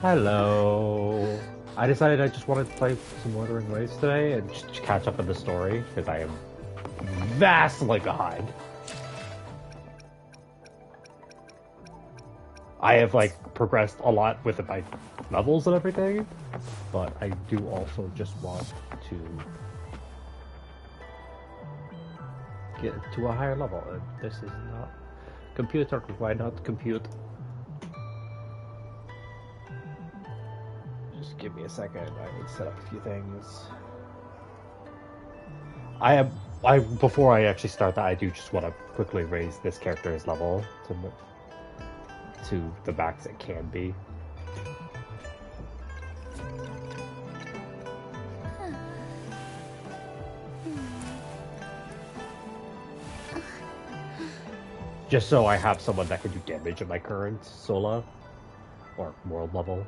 Hello. I decided I just wanted to play some Wuthering Waves today and just catch up on the story because I am vastly behind. I have progressed a lot with my levels and everything, but I do also just want to get to a higher level. And this is not computer. Why not compute? Just give me a second. I need to set up a few things. Before I actually start that, I do just want to quickly raise this character's level to the max it can be. Just so I have someone that can do damage at my current Sola or world level.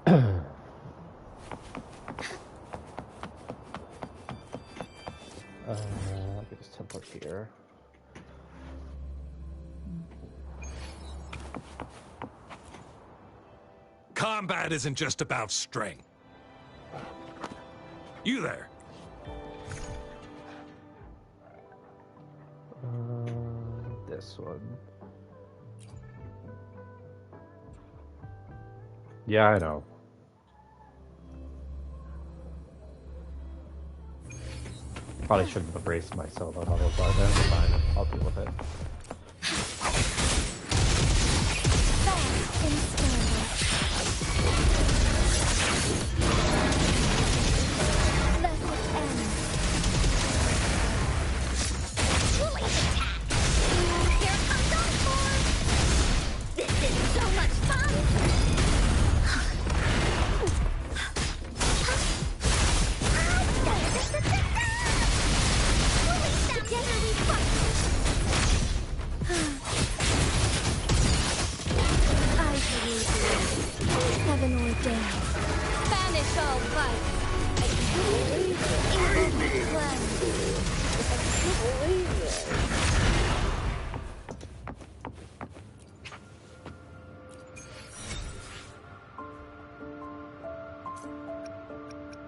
Let me just teleport here. Combat isn't just about strength. You there? This one. Yeah, I know. Probably shouldn't have raised my solo level, but that's fine. I'll deal with it.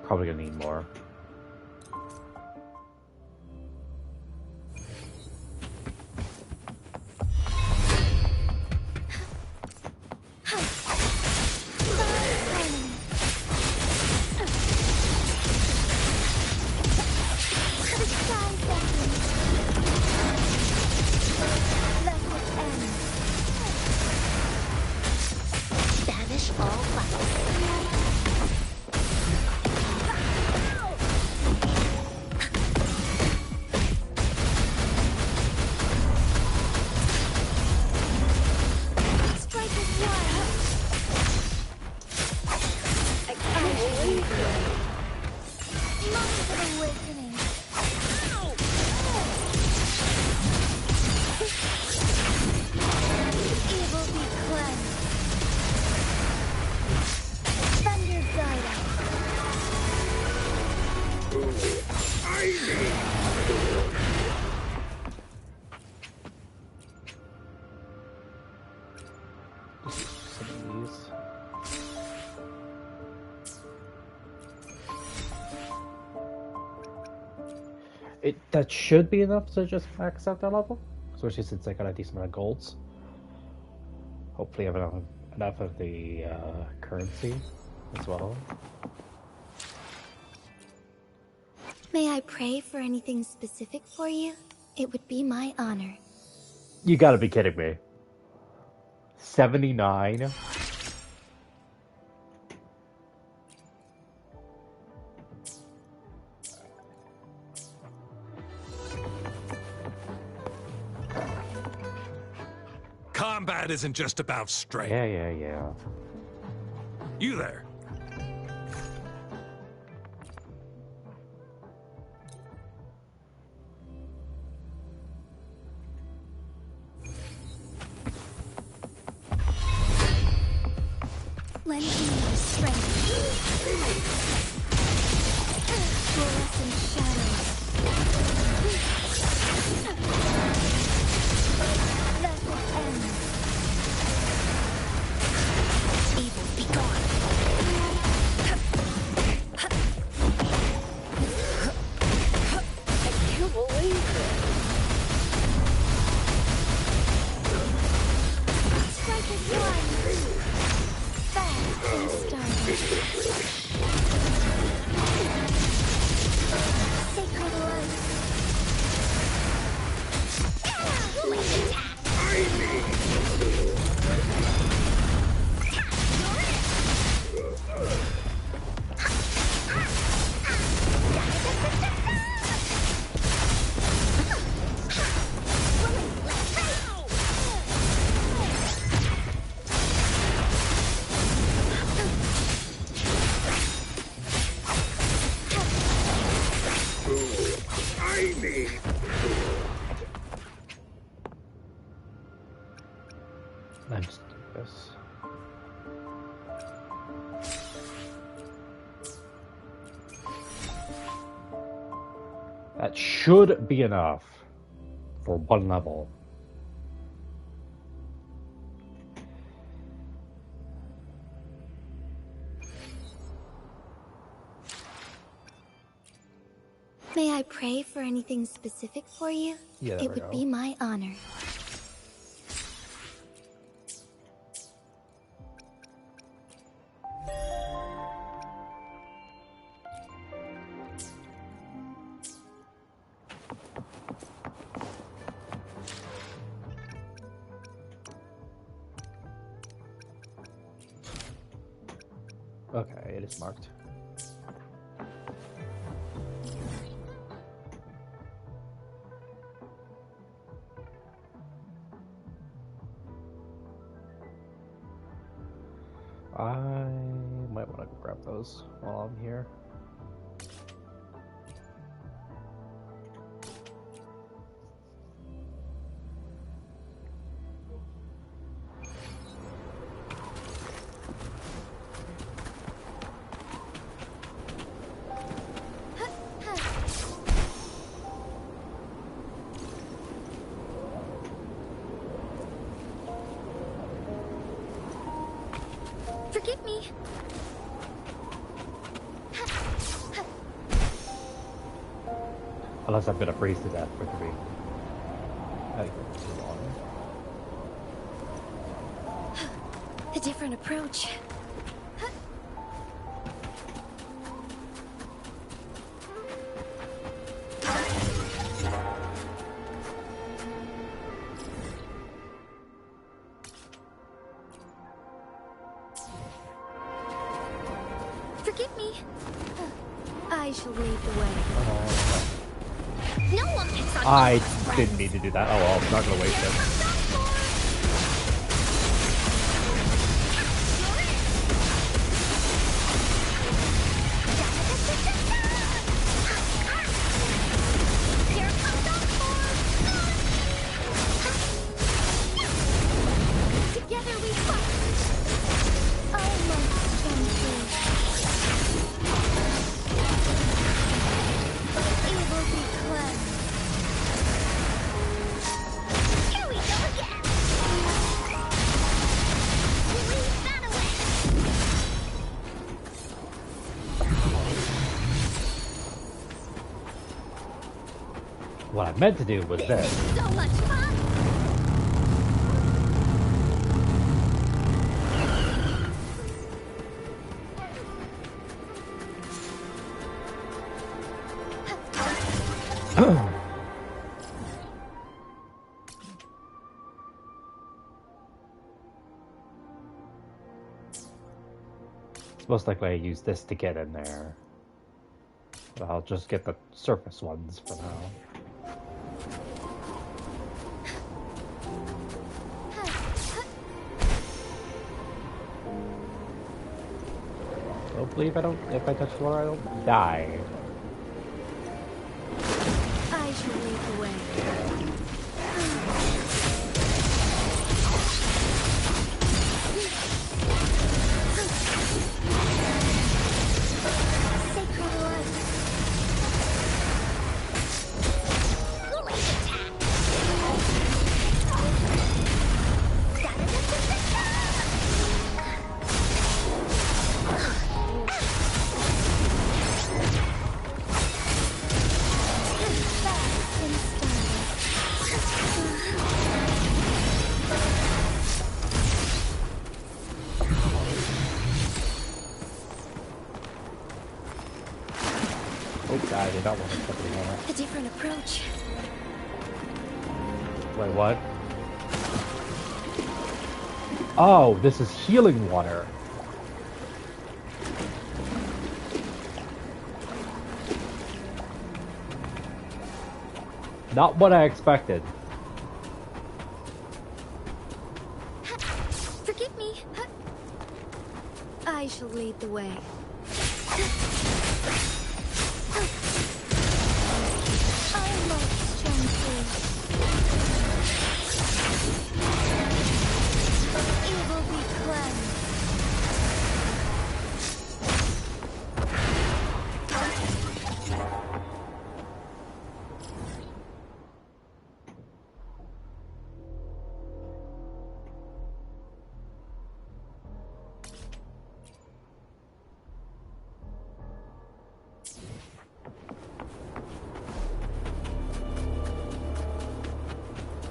Probably gonna need more. That should be enough to just max out that level, especially since I got a decent amount of golds. Hopefully I have enough of the currency as well. May I pray for anything specific for you? It would be my honor. You gotta be kidding me. 79? Combat isn't just about strength. Yeah. You there? Lend me your strength. Fluorescent shadows. I'm just doing this. That should be enough for one level. May I pray for anything specific for you? Yeah, it would be my honor. Okay, it is marked. I might want to grab those while I'm here. Forgive me. Unless I'm gonna freeze to death for three. I think it's too long. A different approach. Forgive me. I shall lead the way. No one picks on I friends. didn't need to do that. Oh well, I'm not gonna waste it. Here comes our together we fight. Almost gently. Evil be cleansed. Here we go again. Leave that away. What I meant to do was This this. is so much fun. Most likely I use this to get in there. But I'll just get the surface ones for now. Hopefully if I touch the water I don't die. I shall lead the way. Sacred light. Light attack. Fast and Oh god, I did not want to put it on it. a different approach. Wait, what? Oh, this is healing water. Not what I expected. Forgive me. I shall lead the way. Almost gently.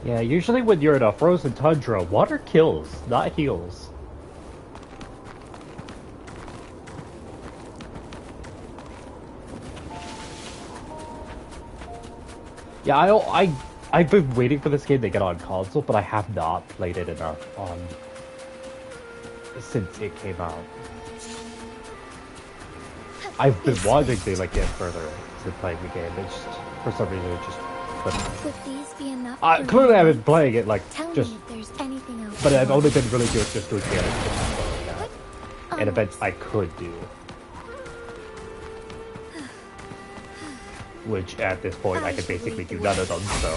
Yeah, usually when you're in a frozen tundra, water kills, not heals. Yeah, I've been waiting for this game to get on console, but I have not played it enough on since it came out. I've been wanting to like get further to playing the game. It's just, for some reason it just couldn't. Would these be enough? Clearly I've been playing it like Tell just, me if there's anything else. but I've only been really good just doing damage right now, and events I could do. Which at this point I can basically do none of them, so.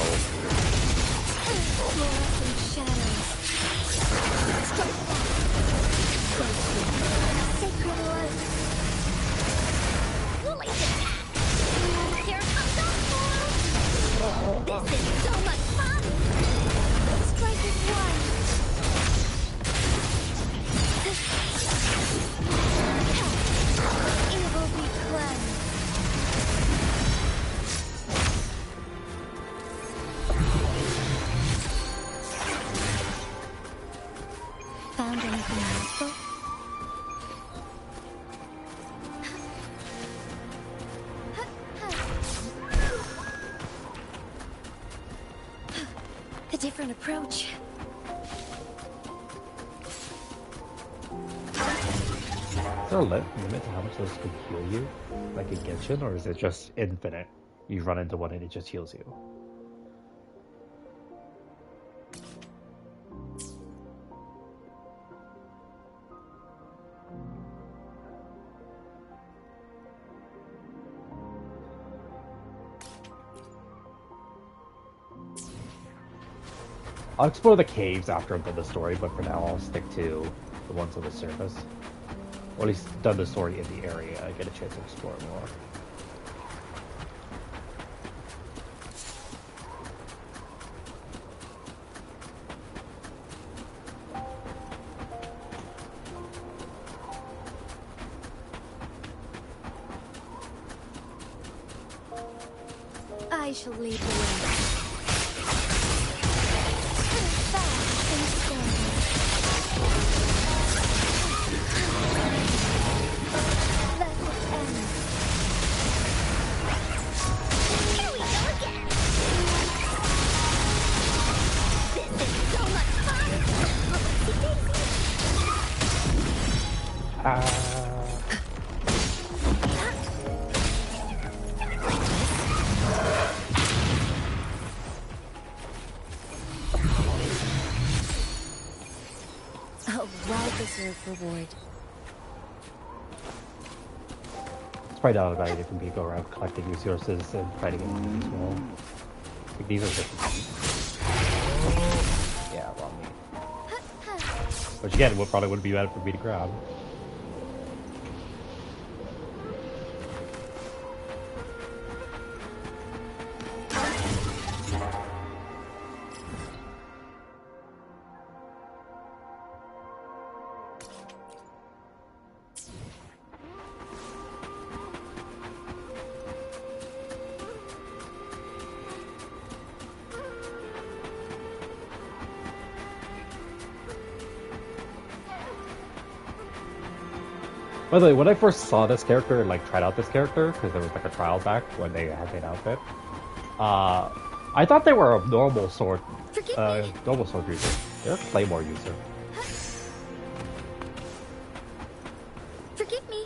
This is so much fun! Strike is one! Evil be cleansed! Found anything useful? A different approach. Is there a limit to how much this can heal you? Like in Genshin, or is it just infinite? You run into one and it just heals you. I'll explore the caves after I've done the story, but for now I'll stick to the ones on the surface. Or at least done the story in the area. I get a chance to explore more. I shall lead the way. Fast and steady. Let it end. Here we go again. This is so much fun. Deserved reward. It's probably not about it if we go around collecting resources and fighting enemies as well. Like these are just yeah, wrong meat. Which again, probably wouldn't be bad for me to grab. By the way, when I first saw this character and like tried out this character, because there was like a trial back when they had an outfit, I thought they were a normal sword user. They're a claymore user. Forgive me.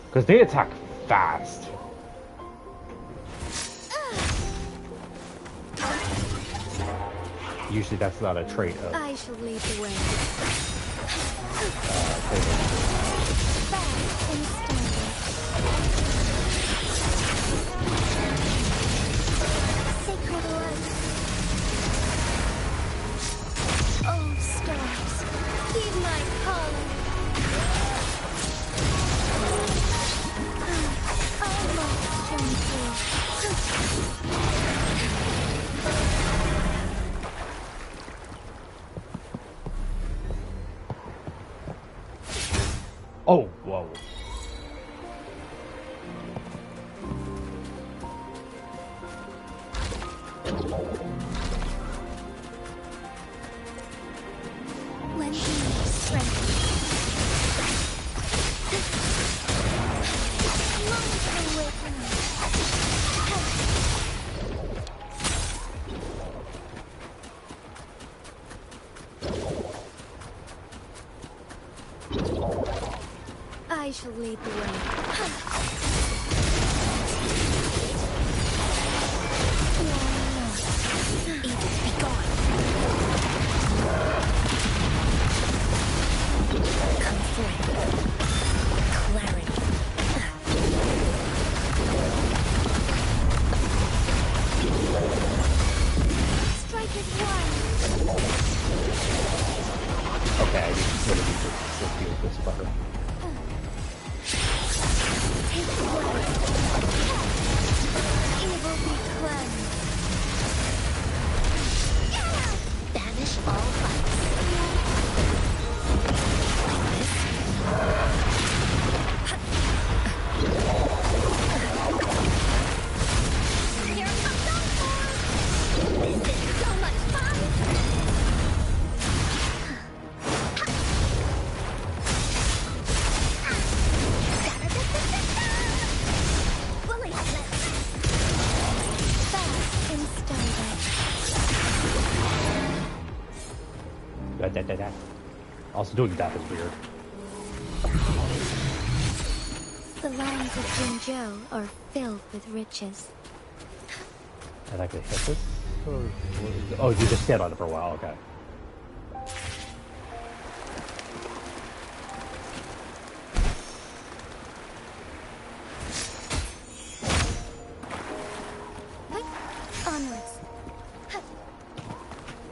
Because they attack fast. Usually that's not a trait of I shall lead the way. Fast and steady. Sacred light. Oh, stars, heed my calling. Almost shone through. Oh, whoa. I shall lead the way. Evil be gone. Come forth. Clarity. Strike as one. Okay, I need to sort of deal with this fucker. Take blood. Evil be cleansed. Banish all vice. Here comes our force. This is so much fun. Fully fast in starlight. Da. Also, doing that is weird. The lands of Jinzhou are filled with riches. And I can hit this? Oh, you just stand on it for a while, okay. Onwards.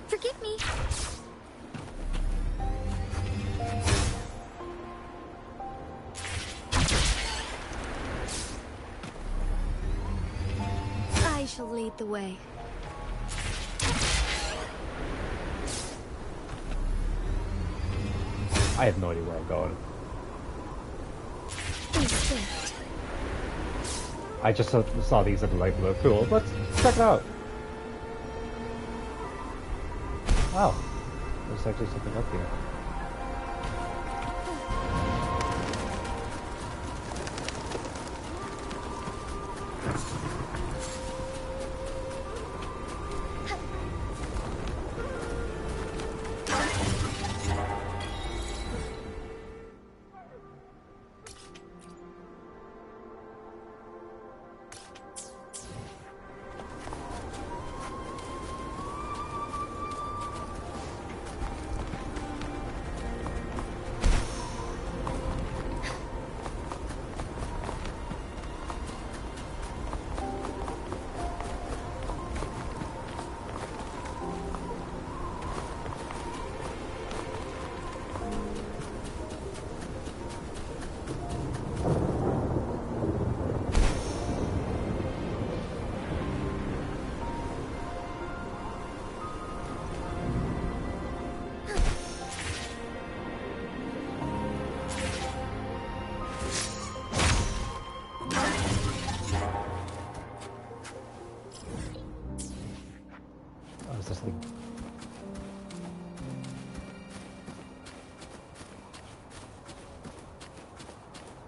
Forgive me. I shall lead the way. I have no idea where I'm going. Be swift. I just saw these and like, look cool. Let's check it out. Wow. There's actually something up here.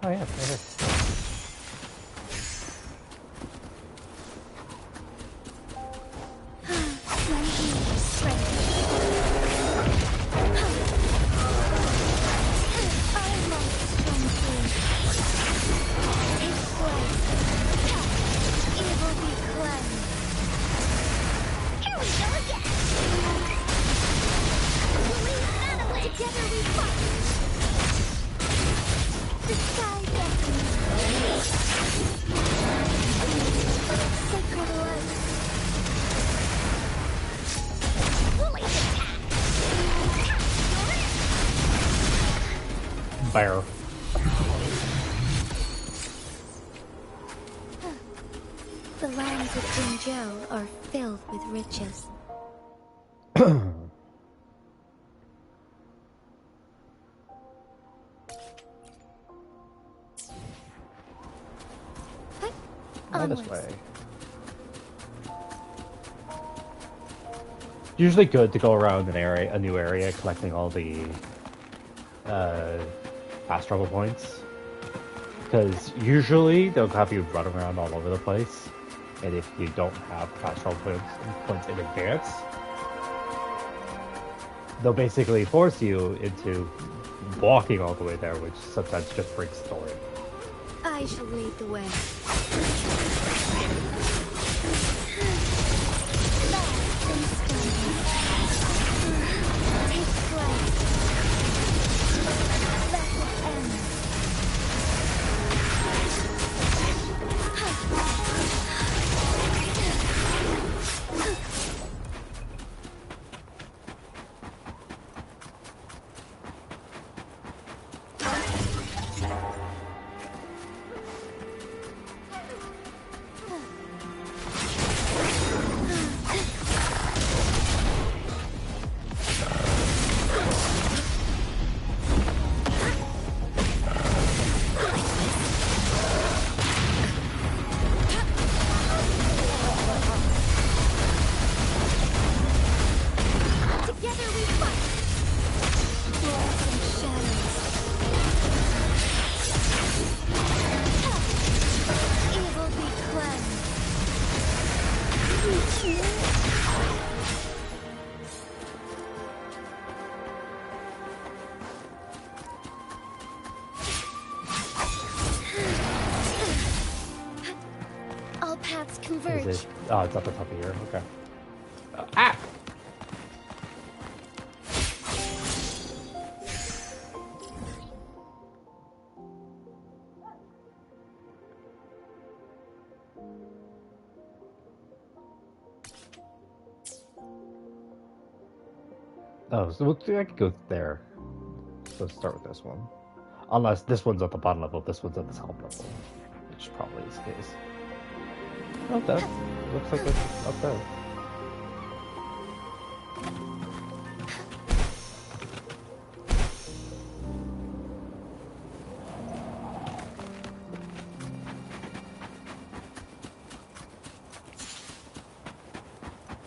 Oh yeah, right here. Bear. The lands of Jinzhou are filled with riches. This way. Usually good to go around a new area, collecting all the fast travel points, because usually they'll have you run around all over the place, and if you don't have fast travel points in advance, they'll basically force you into walking all the way there, which sometimes just brings story. I shall lead the way. Fast and steady. Take flight. Let it end. All paths converge. Is it? Oh, it's at the top of here. Okay. Ah! Oh, so I could go there. So let's start with this one. Unless this one's at the bottom level, this one's at the top level. Which probably is the case. Oh, that looks like it's up there.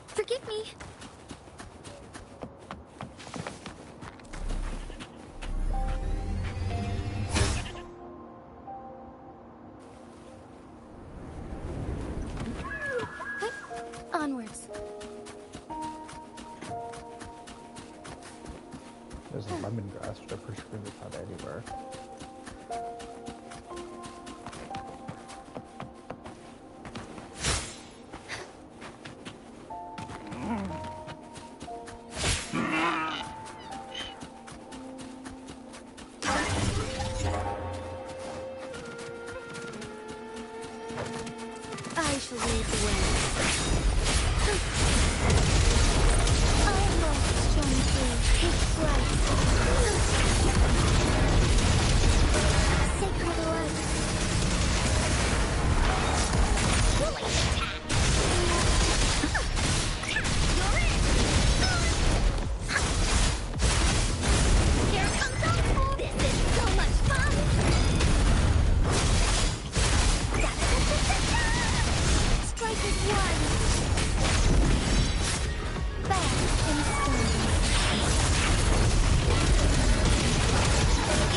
Forgive me. Onwards. There's a lemongrass, which I'm pretty sure it's not anywhere. I shall lead the way. Almost shone through. Take flight. Sacred light. Here comes up. This is so much fun. Strike as one. Fast and steady.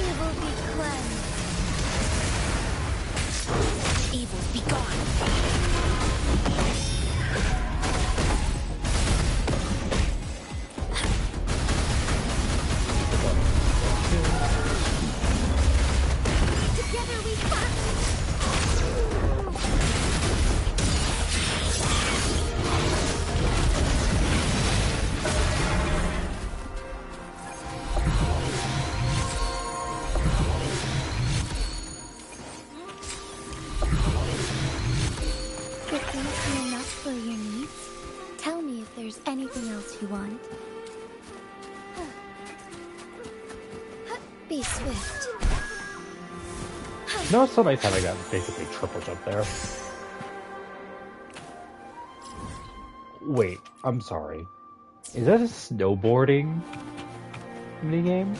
Evil be cleansed. Evil be gone. Together we fight. Would these be enough for your needs? Tell me if there's anything else you want. Be swift. No, it's so nice having that basically triple jump there. Wait, I'm sorry. Is that a snowboarding minigame?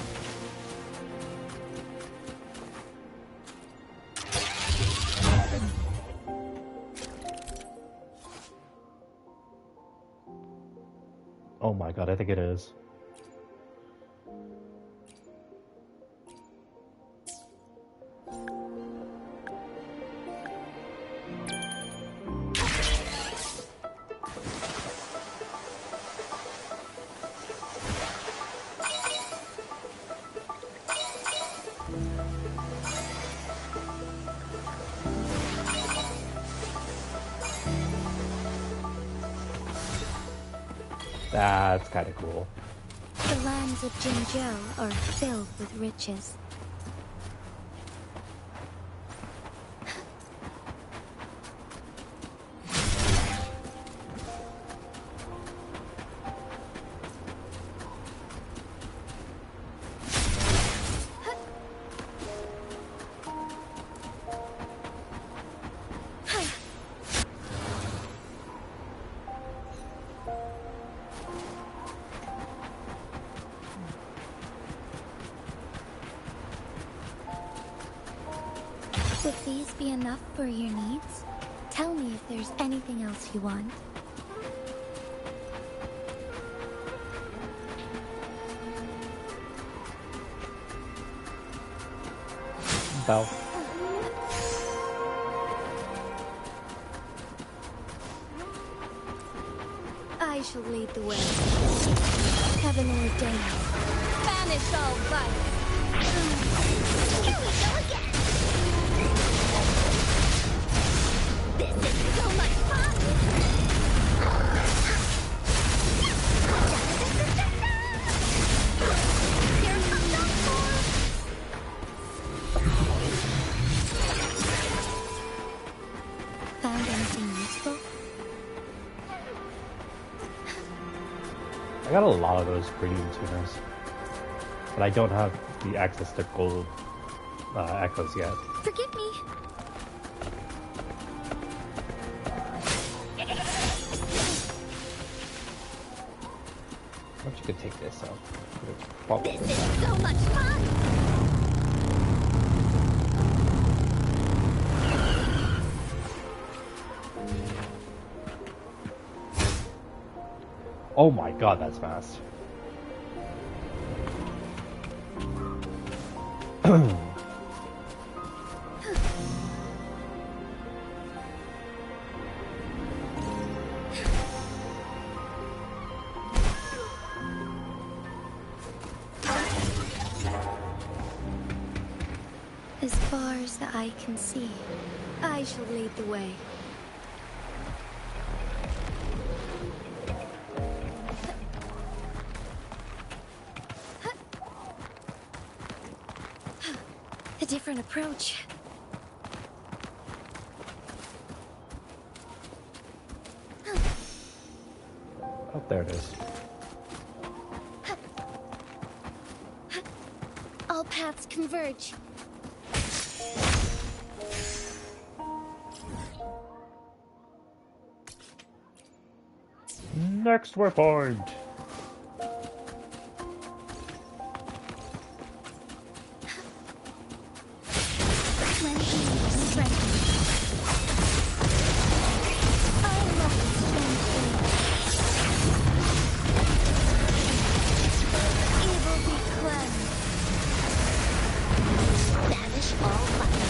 Oh my god, I think it is. That's kind of cool. The lands of Jinzhou are filled with riches. Would these be enough for your needs? Tell me if there's anything else you want. Bell. I shall lead the way. Heaven ordained. Banish all vice. Here we go again. This is so much fun. Here comes our force. Found anything useful? I got a lot of those premium tuners, but I don't have the access to gold echoes yet. Forgive me. I wish you could take this out. This is so much fun! Oh my god, that's fast. As far as the eye can see, I shall lead the way. A different approach. Oh, there it is. All paths converge. Next waypoint. Lend me strength. I must stand free. Evil be cleansed. Banish all vice.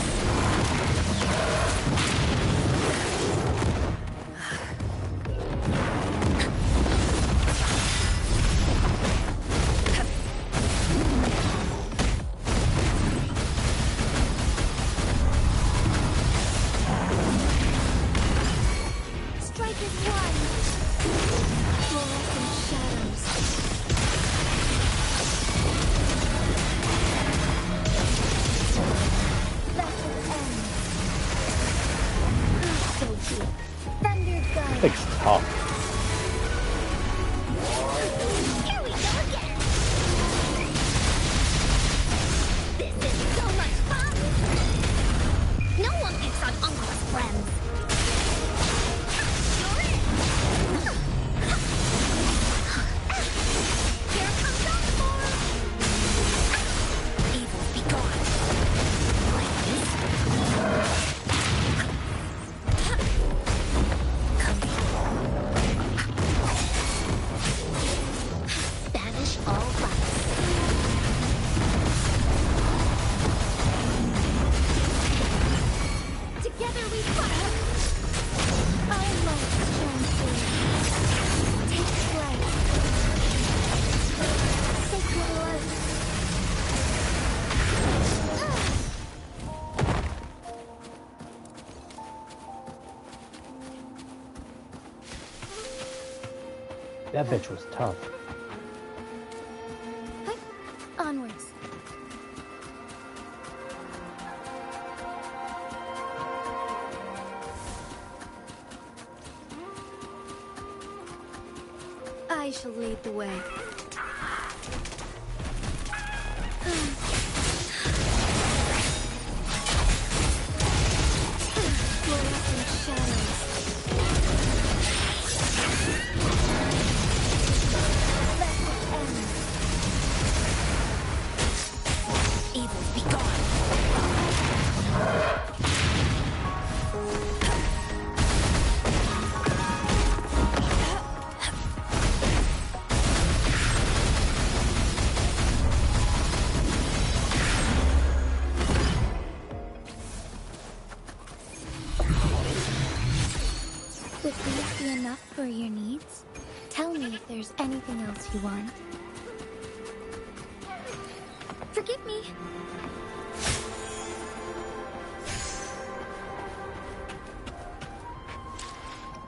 That bitch was tough. Hey, onwards. I shall lead the way. Fluorescent shadows. Let it end. Evil be gone. Would these be enough for your needs? Tell me if there's anything else you want. Forgive me.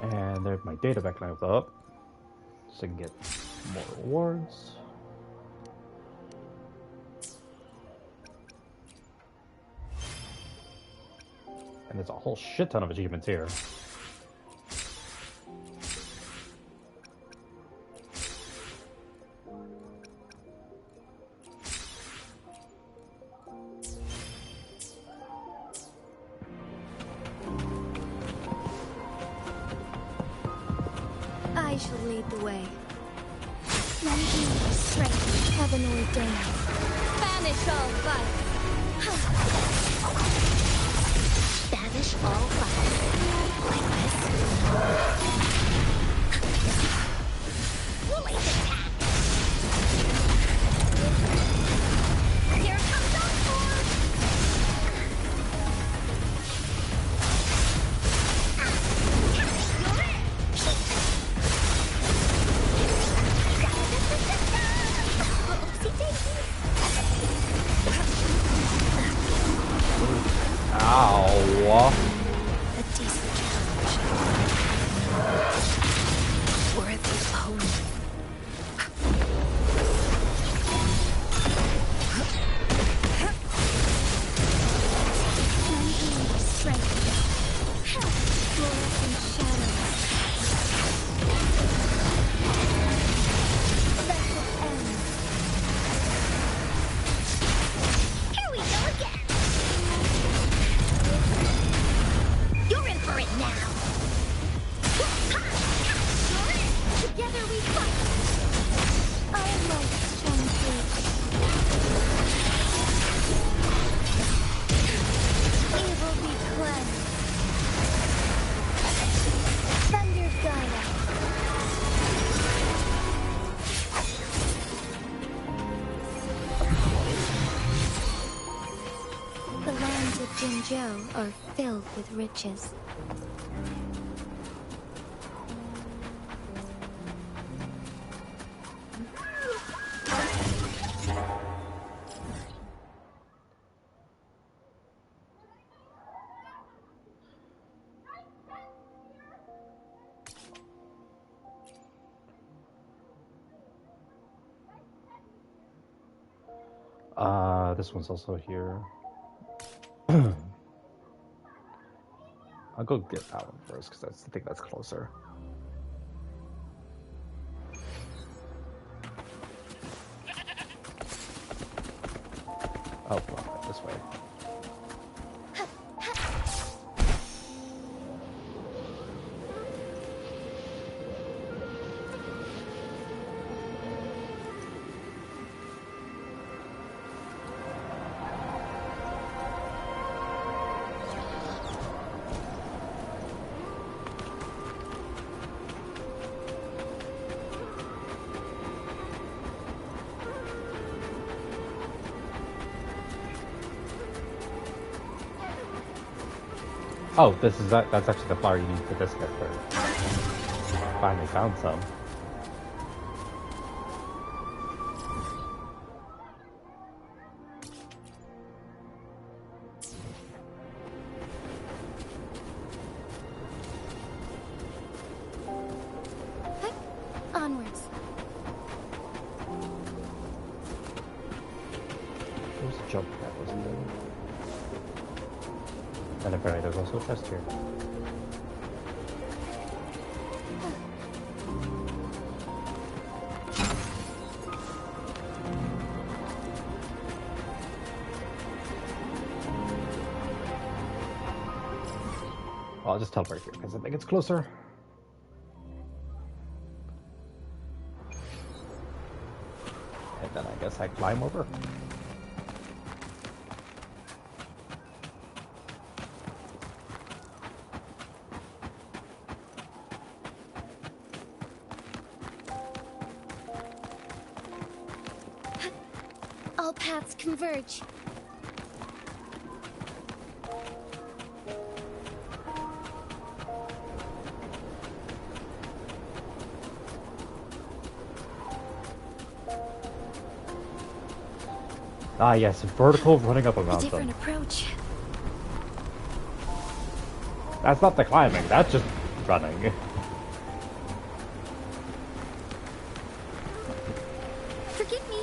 And there's my data back leveled up. So I can get more rewards. And there's a whole shit ton of achievements here. I shall lead the way. Lend me your strength, heaven ordained. Banish all vice. Banish all vice. Like this. Late attack. Here comes Encore. Ow. A decent challenge. Worthy opponent. Lend me your strength. Fluorescent shadows. Let it end. Here we go again. You're in for it now. Together we fight. Our lights shine through. Evil be cleansed. Thunder guide us. The lands of Jinzhou are filled with riches. This one's also here. I'll go get that one first because I think that's closer. Oh, well, this way. Oh, that's actually the flower you need for this character. Finally found some. Hey, onwards. jump that was good. And apparently there's also a chest here. I'll just teleport here because I think it's closer. And then I guess I climb over. All paths converge. Ah yes, vertical running up a A mountain. different approach. That's not the climbing, that's just running. Forgive me.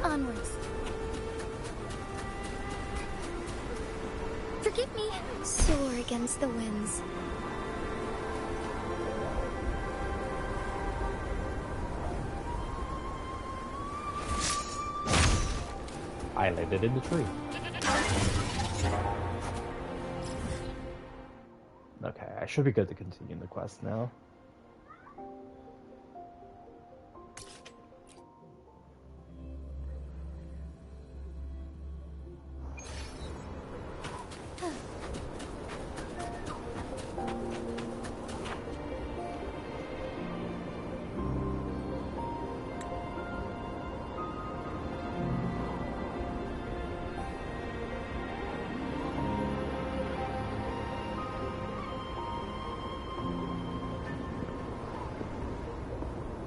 Onwards. Forgive me. Soar against the winds. I landed in the tree. Okay, I should be good to continue the quest now.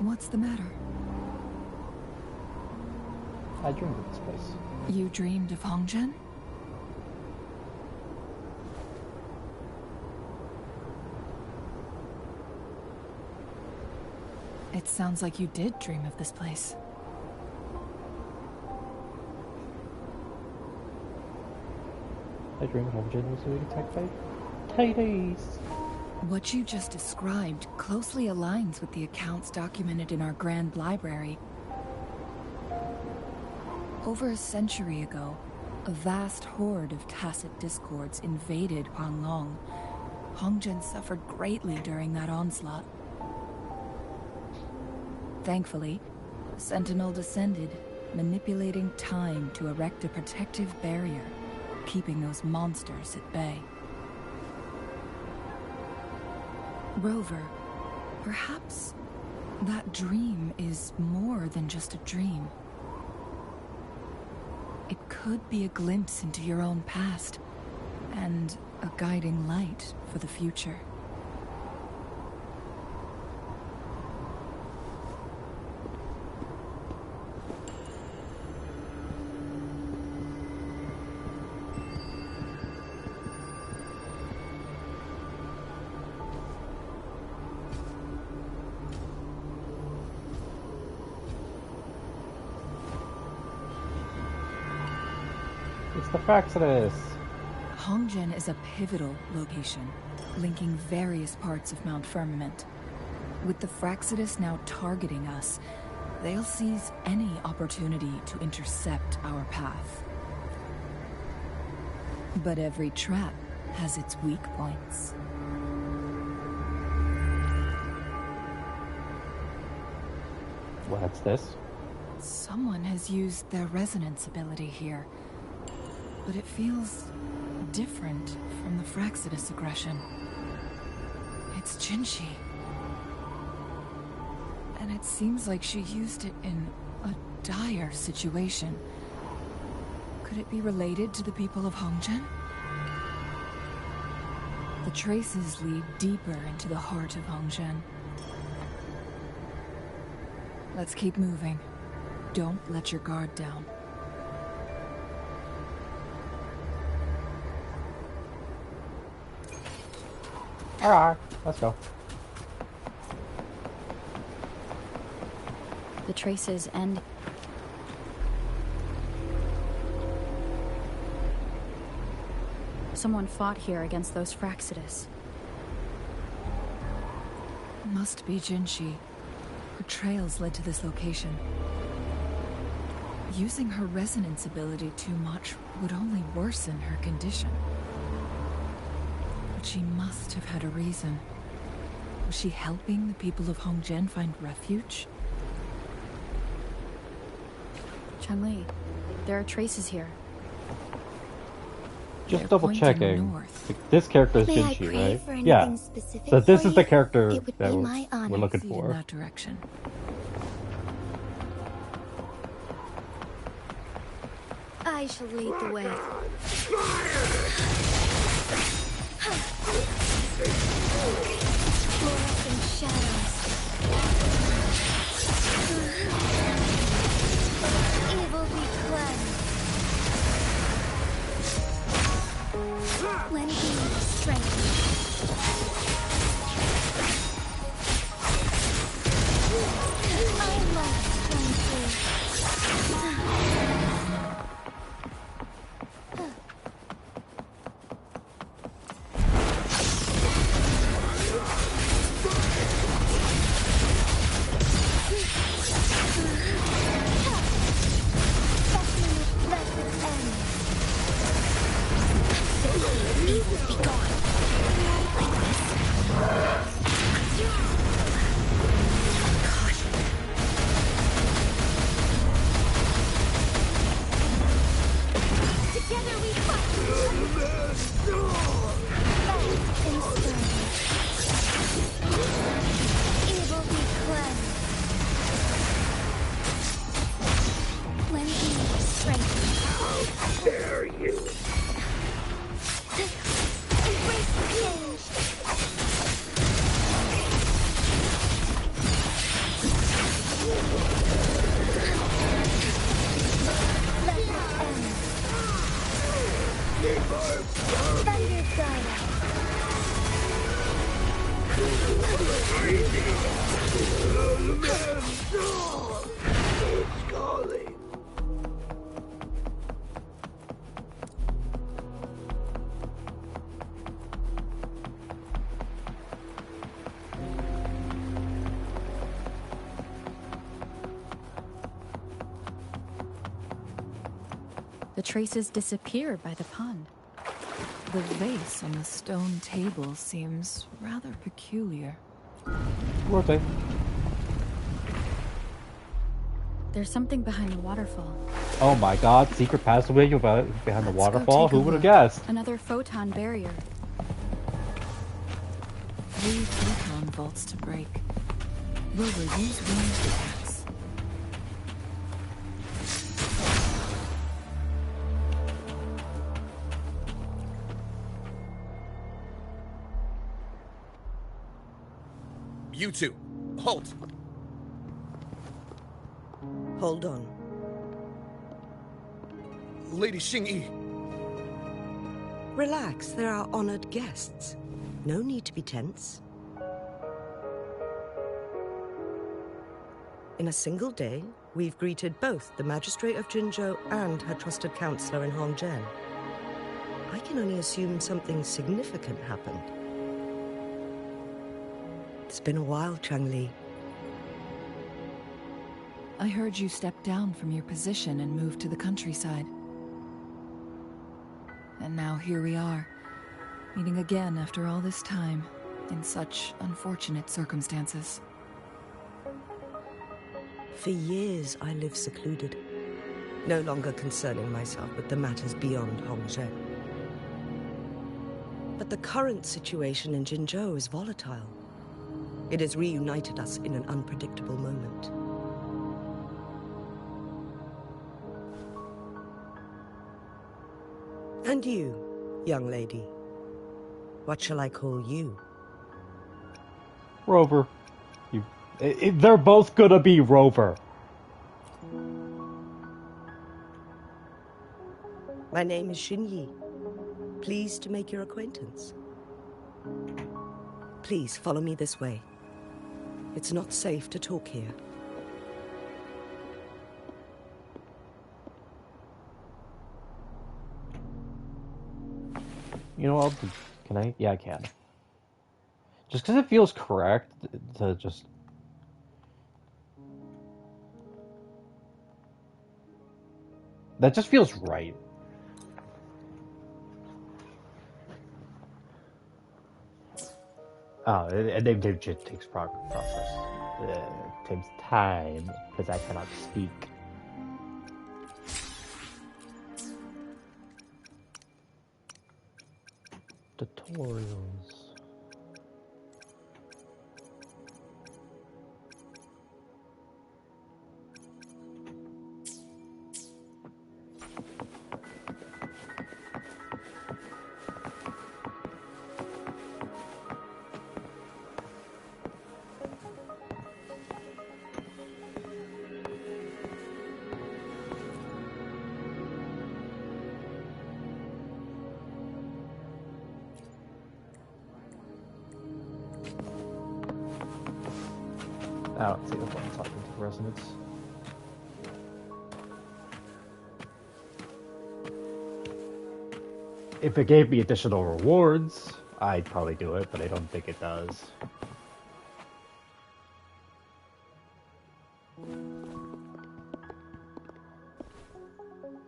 What's the matter? I dreamed of this place. You dreamed of Hongzhen? It sounds like you did dream of this place. I dreamed Hongzhen was being attacked by Tides. What you just described closely aligns with the accounts documented in our Grand Library. Over a century ago, a vast horde of tacit discords invaded Huanglong. Hongzhen suffered greatly during that onslaught. Thankfully, a sentinel descended, manipulating time to erect a protective barrier, keeping those monsters at bay. Rover, perhaps that dream is more than just a dream. It could be a glimpse into your own past, and a guiding light for the future. It's the Fraxidus. Hongzhen is a pivotal location, linking various parts of Mount Firmament. With the Fraxidus now targeting us, they'll seize any opportunity to intercept our path. But every trap has its weak points. What's this? Someone has used their resonance ability here, but it feels different from the Fraxidus aggression. It's Jinshi. And it seems like she used it in a dire situation. Could it be related to the people of Hongzhen? The traces lead deeper into the heart of Hongzhen. Let's keep moving. Don't let your guard down. Alright, let's go. The traces end. Someone fought here against those Fraxidus. Must be Jinshi. Her trails led to this location. Using her resonance ability too much would only worsen her condition. But she must have had a reason. Was she helping the people of Hongzhen find refuge? Chun-Li, there are traces here. Just They're double pointing checking. north. This character is May I Jinshi, pray right? for anything Yeah. specific So this for is the you? character It would that be my honor. we're looking See in for. that direction. I shall lead the way. Fluorescent shadows. Evil be cleansed. Lend me strength. I must strength. Together we fight. Light and service. Evil be cleansed. Lend me strength. How dare you! Embrace the change. Let it end. Thunder guide. The traces disappear by the pond. The vase on the stone table seems rather peculiar. Worth There's something behind the waterfall. Oh my god, secret passageway behind the Let's go waterfall? take a Who would have look. guessed? Another photon barrier. 3 photon vaults to break. Rover, use winged attacks. You two, halt! Hold on. Lady Xingyi, Relax, they're our honored guests. No need to be tense. In a single day, we've greeted both the Magistrate of Jinzhou and her trusted counselor in Hongzhen. I can only assume something significant happened. It's been a while, Chang-Li. I heard you stepped down from your position and moved to the countryside. And now here we are, meeting again after all this time, in such unfortunate circumstances. For years, I lived secluded, no longer concerning myself with the matters beyond Hongzhen. But the current situation in Jinzhou is volatile. It has reunited us in an unpredictable moment. And you, young lady, what shall I call you? Rover. They're both gonna be Rover. My name is Xin Yi. Pleased to make your acquaintance. Please follow me this way. It's not safe to talk here. You know, can I? Yeah, I can. Just because it feels correct to just... That just feels right. Oh, and it just takes process. It takes time, because I cannot speak. Tutorials. I don't see the point in talking to the residents. If it gave me additional rewards, I'd probably do it, but I don't think it does.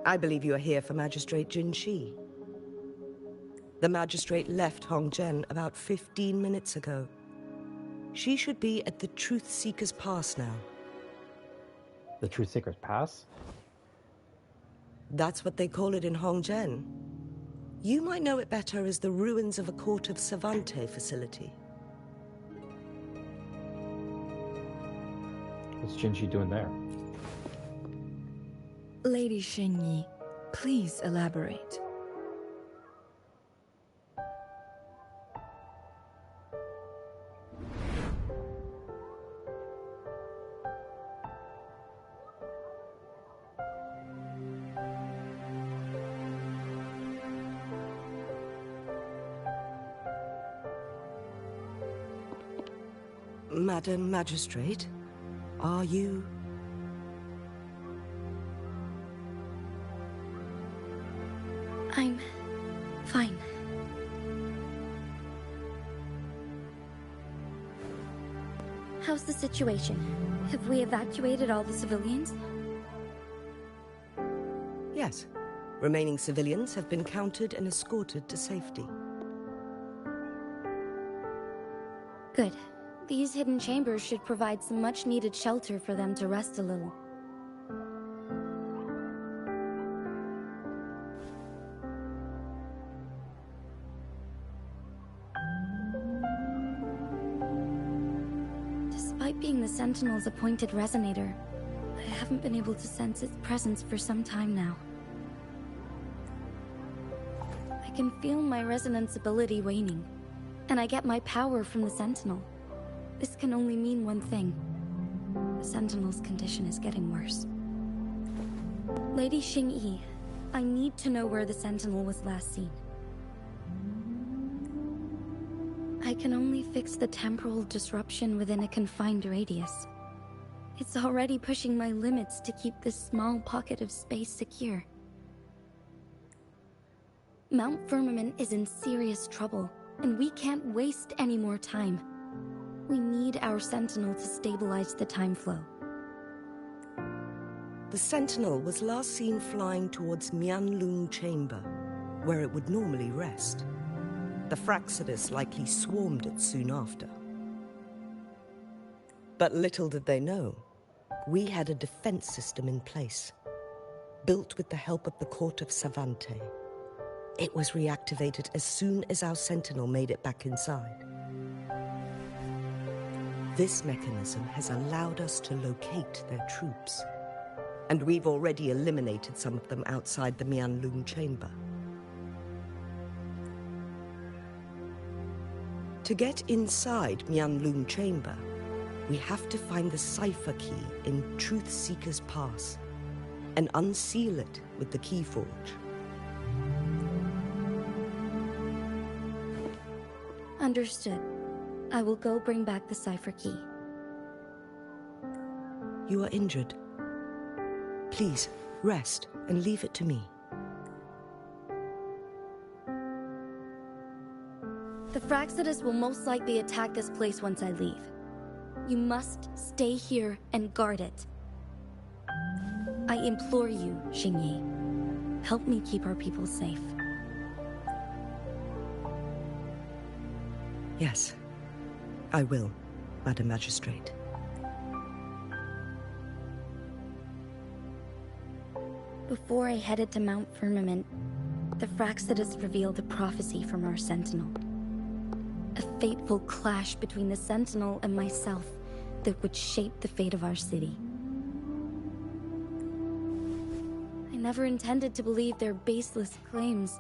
I believe you are here for Magistrate Jin Shi. The magistrate left Hongzhen about 15 minutes ago. She should be at the Truth Seeker's Pass now. The Truth Seeker's Pass? That's what they call it in Hongzhen. You might know it better as the ruins of a Court of Savante facility. What's Jinshi doing there? Lady Xin Yi, please elaborate. Madam Magistrate, are you... I'm fine. How's the situation? Have we evacuated all the civilians? Yes. Remaining civilians have been counted and escorted to safety. Good. These hidden chambers should provide some much-needed shelter for them to rest a little. Despite being the Sentinel's appointed resonator, I haven't been able to sense its presence for some time now. I can feel my resonance ability waning, and I get my power from the Sentinel. This can only mean one thing. The Sentinel's condition is getting worse. Lady Xin Yi, I need to know where the Sentinel was last seen. I can only fix the temporal disruption within a confined radius. It's already pushing my limits to keep this small pocket of space secure. Mount Firmament is in serious trouble, and we can't waste any more time. We need our Sentinel to stabilize the time flow. The Sentinel was last seen flying towards Mianlung Chamber, where it would normally rest. The Fraxidus likely swarmed it soon after. But little did they know, we had a defense system in place, built with the help of the Court of Savante. It was reactivated as soon as our Sentinel made it back inside. This mechanism has allowed us to locate their troops, and we've already eliminated some of them outside the Mianlung Chamber. To get inside Mianlung Chamber, we have to find the cipher key in Truth Seeker's Pass and unseal it with the Keyforge. Understood. I will go bring back the cipher key. You are injured. Please, rest and leave it to me. The Fraxidus will most likely attack this place once I leave. You must stay here and guard it. I implore you, Xingyi. Help me keep our people safe. Yes, I will, Madam Magistrate. Before I headed to Mount Firmament, the Fraxidus revealed a prophecy from our Sentinel. A fateful clash between the Sentinel and myself that would shape the fate of our city. I never intended to believe their baseless claims,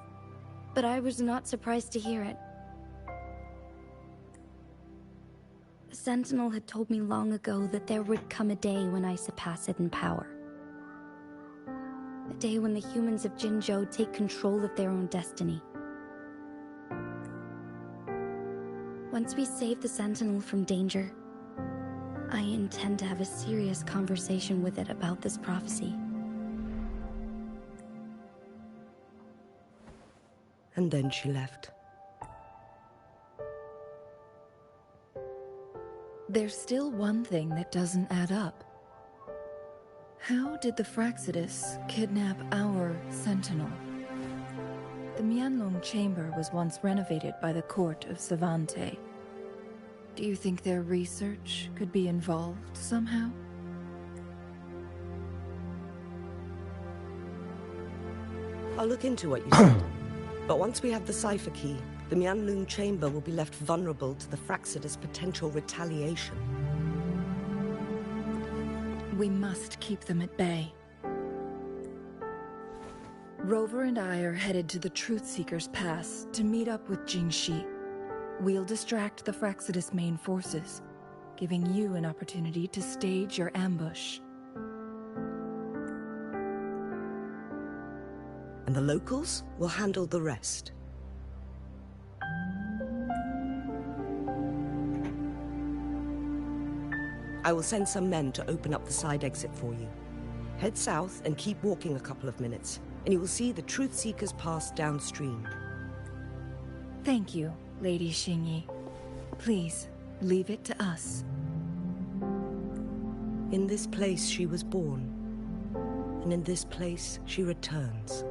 but I was not surprised to hear it. The Sentinel had told me long ago that there would come a day when I surpass it in power. A day when the humans of Jinzhou take control of their own destiny. Once we save the Sentinel from danger, I intend to have a serious conversation with it about this prophecy. And then she left. There's still one thing that doesn't add up. How did the Fraxidus kidnap our Sentinel? The Mianlong Chamber was once renovated by the court of Savante. Do you think their research could be involved somehow? I'll look into what you said. But once we have the cipher key, the Mianlong Chamber will be left vulnerable to the Fraxidus' potential retaliation. We must keep them at bay. Rover and I are headed to the Truth Seeker's Pass to meet up with Jingxi. We'll distract the Fraxidus' main forces, giving you an opportunity to stage your ambush. And the locals will handle the rest. I will send some men to open up the side exit for you. Head south and keep walking a couple of minutes, and you will see the Truth Seeker's Pass downstream. Thank you, Lady Xingyi. Please, leave it to us. In this place she was born, and in this place she returns.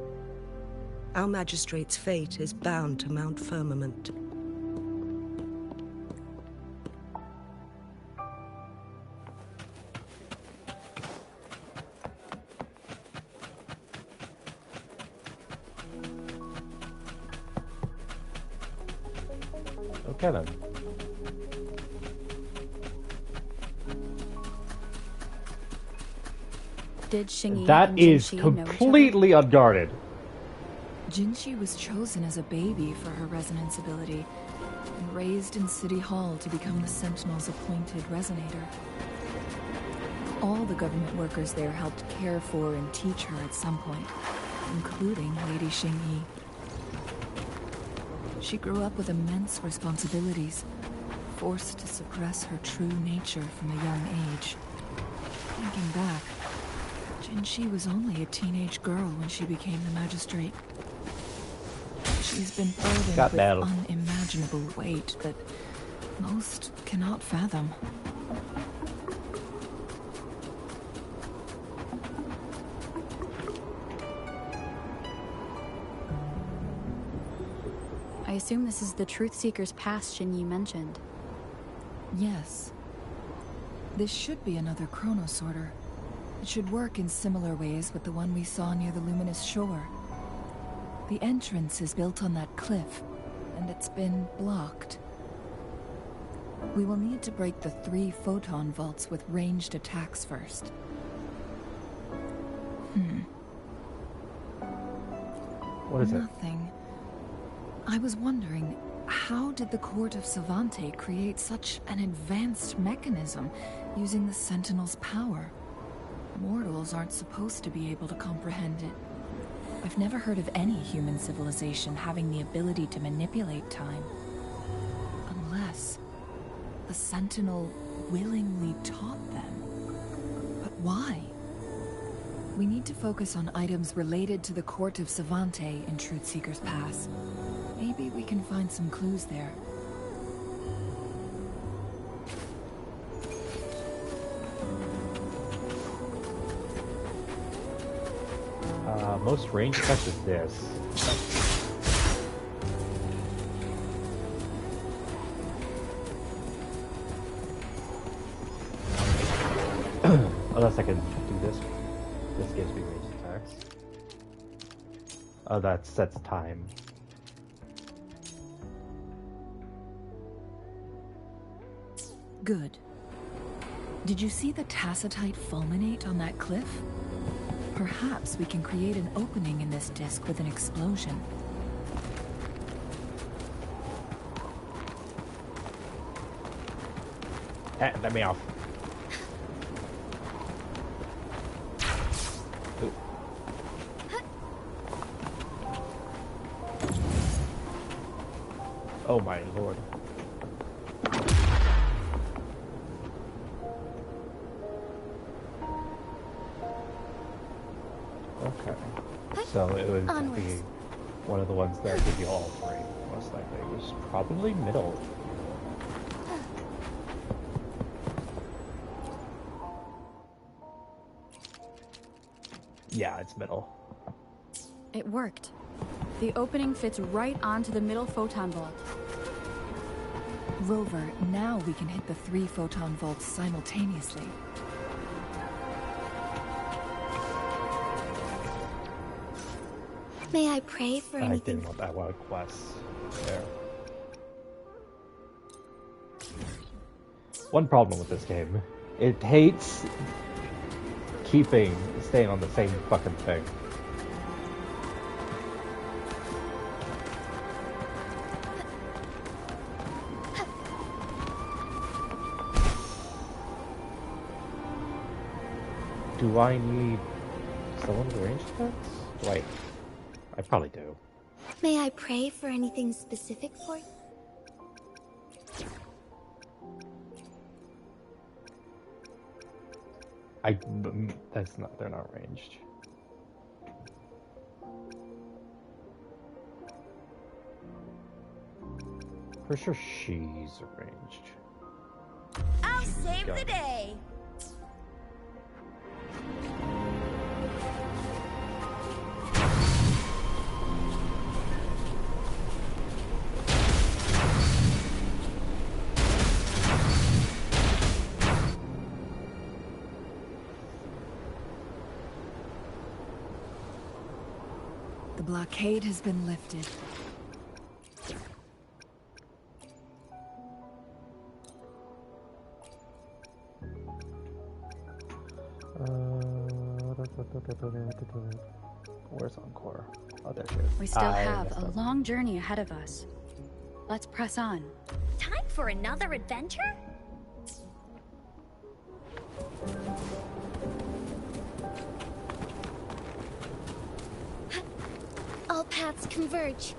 Our magistrate's fate is bound to Mount Firmament. Okay then. Did Xingyi That and is Jingxi know each other? completely unguarded. Jingxi was chosen as a baby for her resonance ability, and raised in City Hall to become the Sentinel's appointed resonator. All the government workers there helped care for and teach her at some point, including Lady Xingyi. She grew up with immense responsibilities, forced to suppress her true nature from a young age. Thinking back, Jingxi was only a teenage girl when she became the magistrate. She's been burdened with unimaginable weight that most cannot fathom. I assume this is the Truth Seeker's Pass Xingyi mentioned. Yes. This should be another chronosorter. It should work in similar ways with the one we saw near the Luminous Shore. The entrance is built on that cliff, and it's been blocked. We will need to break the 3 photon vaults with ranged attacks first. What is it? Nothing. I was wondering, how did the court of Savante create such an advanced mechanism using the Sentinel's power? Mortals aren't supposed to be able to comprehend it. I've never heard of any human civilization having the ability to manipulate time. Nonetheless, the Sentinel willingly taught them. But why? We need to focus on items related to the Court of Savante in Truthseeker's Pass. Maybe we can find some clues there. Most range effect is this. Unless I can do this. This gives me range attacks. Oh, that sets time. Good. Did you see the tacitite fulminate on that cliff? Perhaps we can create an opening in this disk with an explosion. Let me off. Ooh. Oh my lord. Okay. So it would Onwards. be one of the ones that give you all three. Most likely. It was probably middle. Yeah, it's middle. It worked. The opening fits right onto the middle photon vault. Rover, now we can hit the 3 photon vaults simultaneously. May I pray for I anything? didn't want that one quest there. One problem with this game. It hates staying on the same fucking thing. Do I need someone with range attacks? Wait, I probably do. May I pray for anything specific for you? They're not ranged. For sure she's ranged. I'll save the day. The blockade has been lifted. Where's Encore? Oh, there she is. We still I have messed a up. long journey ahead of us. Let's press on. Time for another adventure? All paths converge.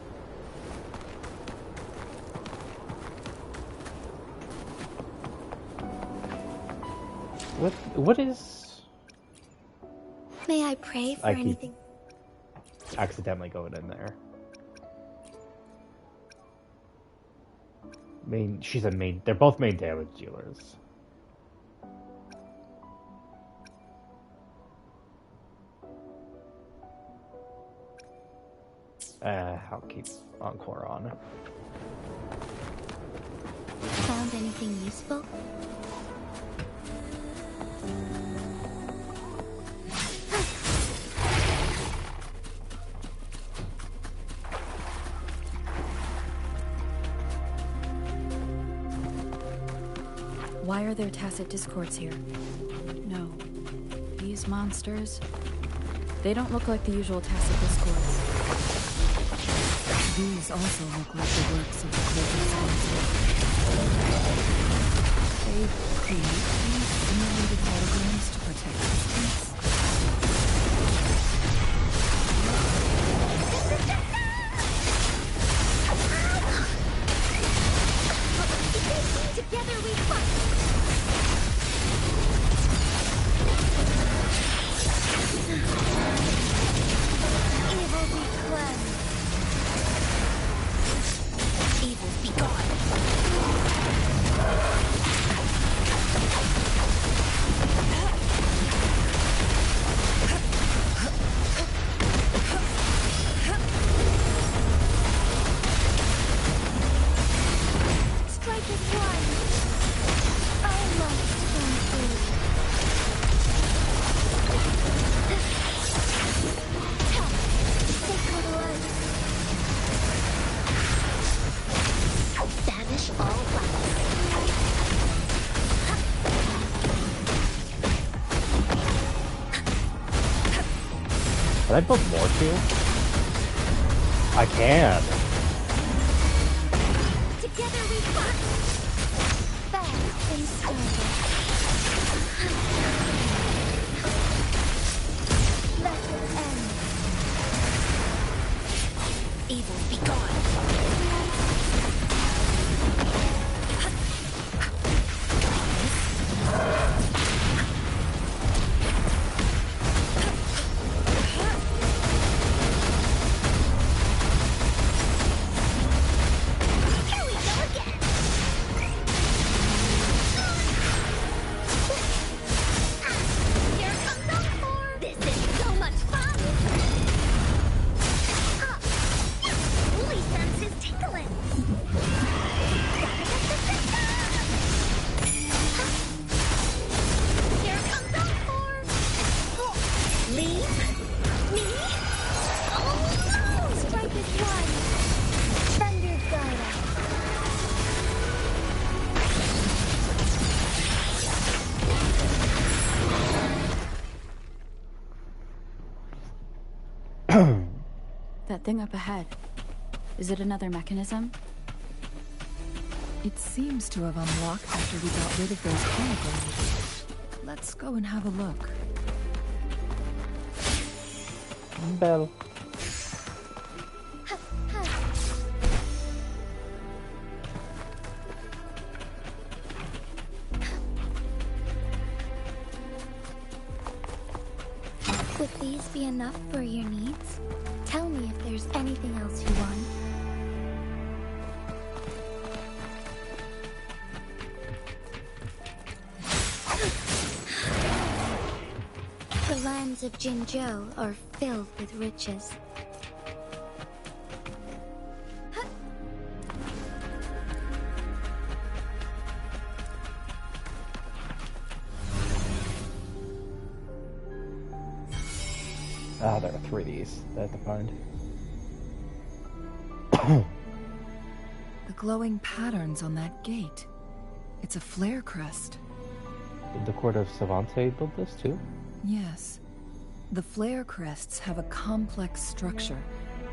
What is... May I pray for I keep- anything? accidentally going in there? They're both main damage dealers. I'll keep Encore on. Found anything useful? Why are there tacit discords here? No. These monsters... They don't look like the usual tacit discords. These also look like the works of the Court of Savante. They create these simulated holograms to protect distance. Can I build more shields? I can. Together we fight. Fast and stronger. Let it end. Evil be gone. That thing up ahead. Is it another mechanism? It seems to have unlocked after we got rid of those chemicals. Let's go and have a look. Bell. Would these be enough for your needs? Tell me if there's anything else you want. The lands of Jinzhou are filled with riches. Ah, there are 3 of these that I have to find. The glowing patterns on that gate. It's a flare crest. Did the court of Savante build this too? Yes. The flare crests have a complex structure,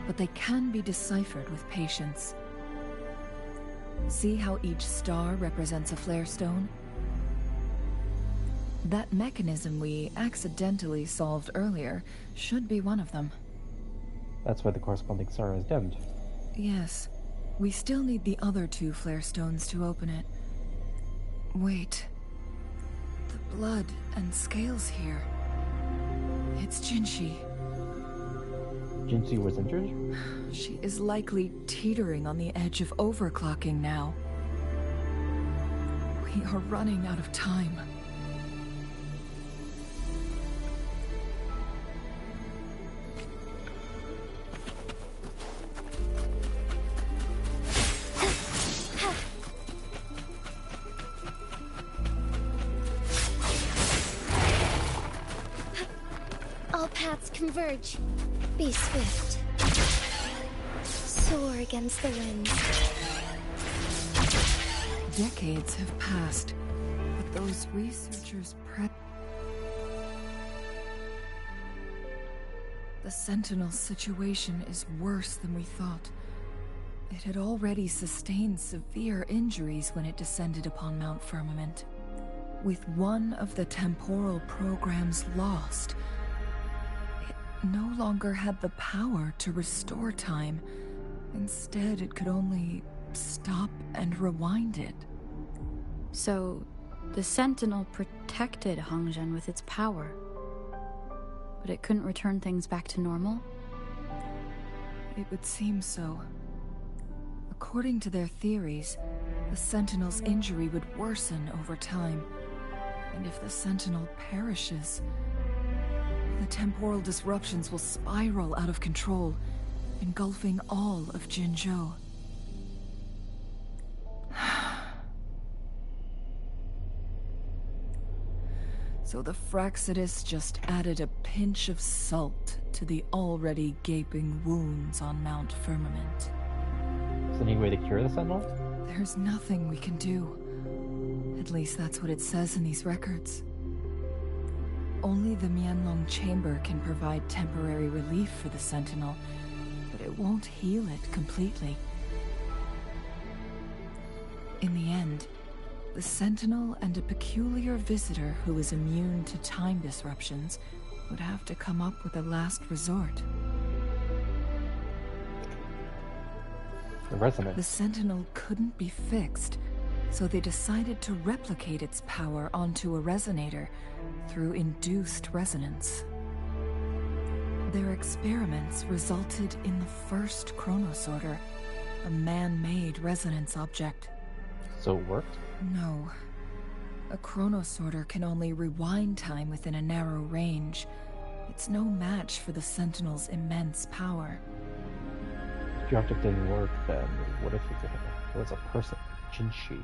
but they can be deciphered with patience. See how each star represents a flare stone? That mechanism we accidentally solved earlier should be one of them. That's why the corresponding star is dimmed. Yes. We still need the other 2 flare stones to open it. Wait. The blood and scales here. It's Jinshi. Jinshi was injured? She is likely teetering on the edge of overclocking now. We are running out of time. All paths converge. Be swift. Soar against the wind. Decades have passed, but those researchers The Sentinel's situation is worse than we thought. It had already sustained severe injuries when it descended upon Mount Firmament. With one of the temporal programs lost, it no longer had the power to restore time. Instead, it could only stop and rewind it. So, the Sentinel protected Hongzhen with its power. But it couldn't return things back to normal? It would seem so. According to their theories, the Sentinel's injury would worsen over time. And if the Sentinel perishes, the temporal disruptions will spiral out of control, engulfing all of Jinzhou. So the Fraxidus just added a pinch of salt to the already gaping wounds on Mount Firmament. Is there any way to cure the Sentinel? There's nothing we can do. At least that's what it says in these records. Only the Mianlong chamber can provide temporary relief for the Sentinel, but it won't heal it completely. In the end, the Sentinel and a peculiar visitor who is immune to time disruptions would have to come up with a last resort. The resonance. The Sentinel couldn't be fixed, so they decided to replicate its power onto a resonator through induced resonance. Their experiments resulted in the first chronosorter, a man-made resonance object. So it worked? No. A chronosorter can only rewind time within a narrow range. It's no match for the Sentinel's immense power. If the object didn't work, then what if it was a person? Jinshi.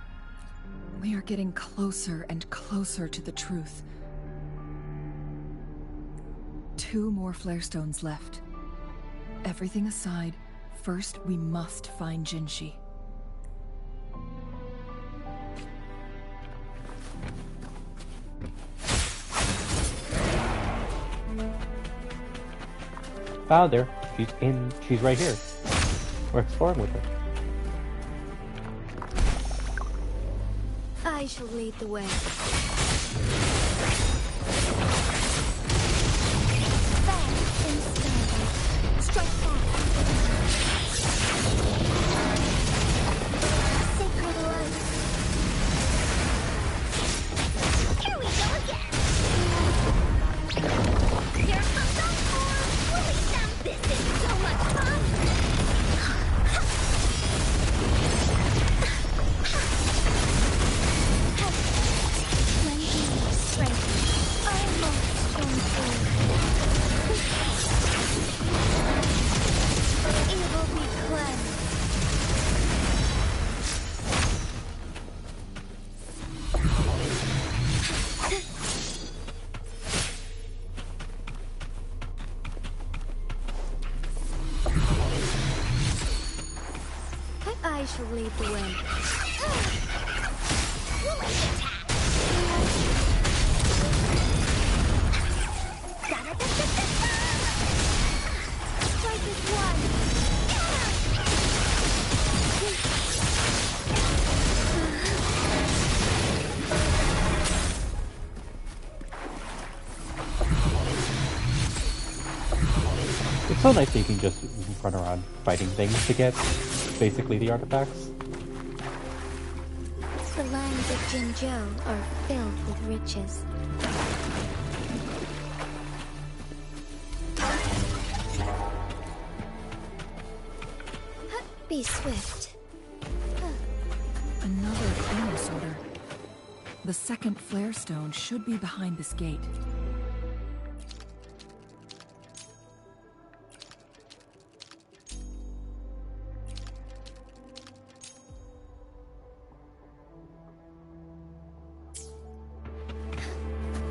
We are getting closer and closer to the truth. 2 more flare stones left. Everything aside, first we must find Jinshi. Found her. She's right here. We're exploring with her. I shall lead the way. Fair in starlight. Strike back. Sacred light. Here we go again. Here comes the horn. Release them. This is so much fun. I shall lead the way. Strike as one. It's so nice that you can just run around fighting things to get basically the artifacts. The lands of Jinzhou are filled with riches. Be swift. Another chronosorter. The second flare stone should be behind this gate.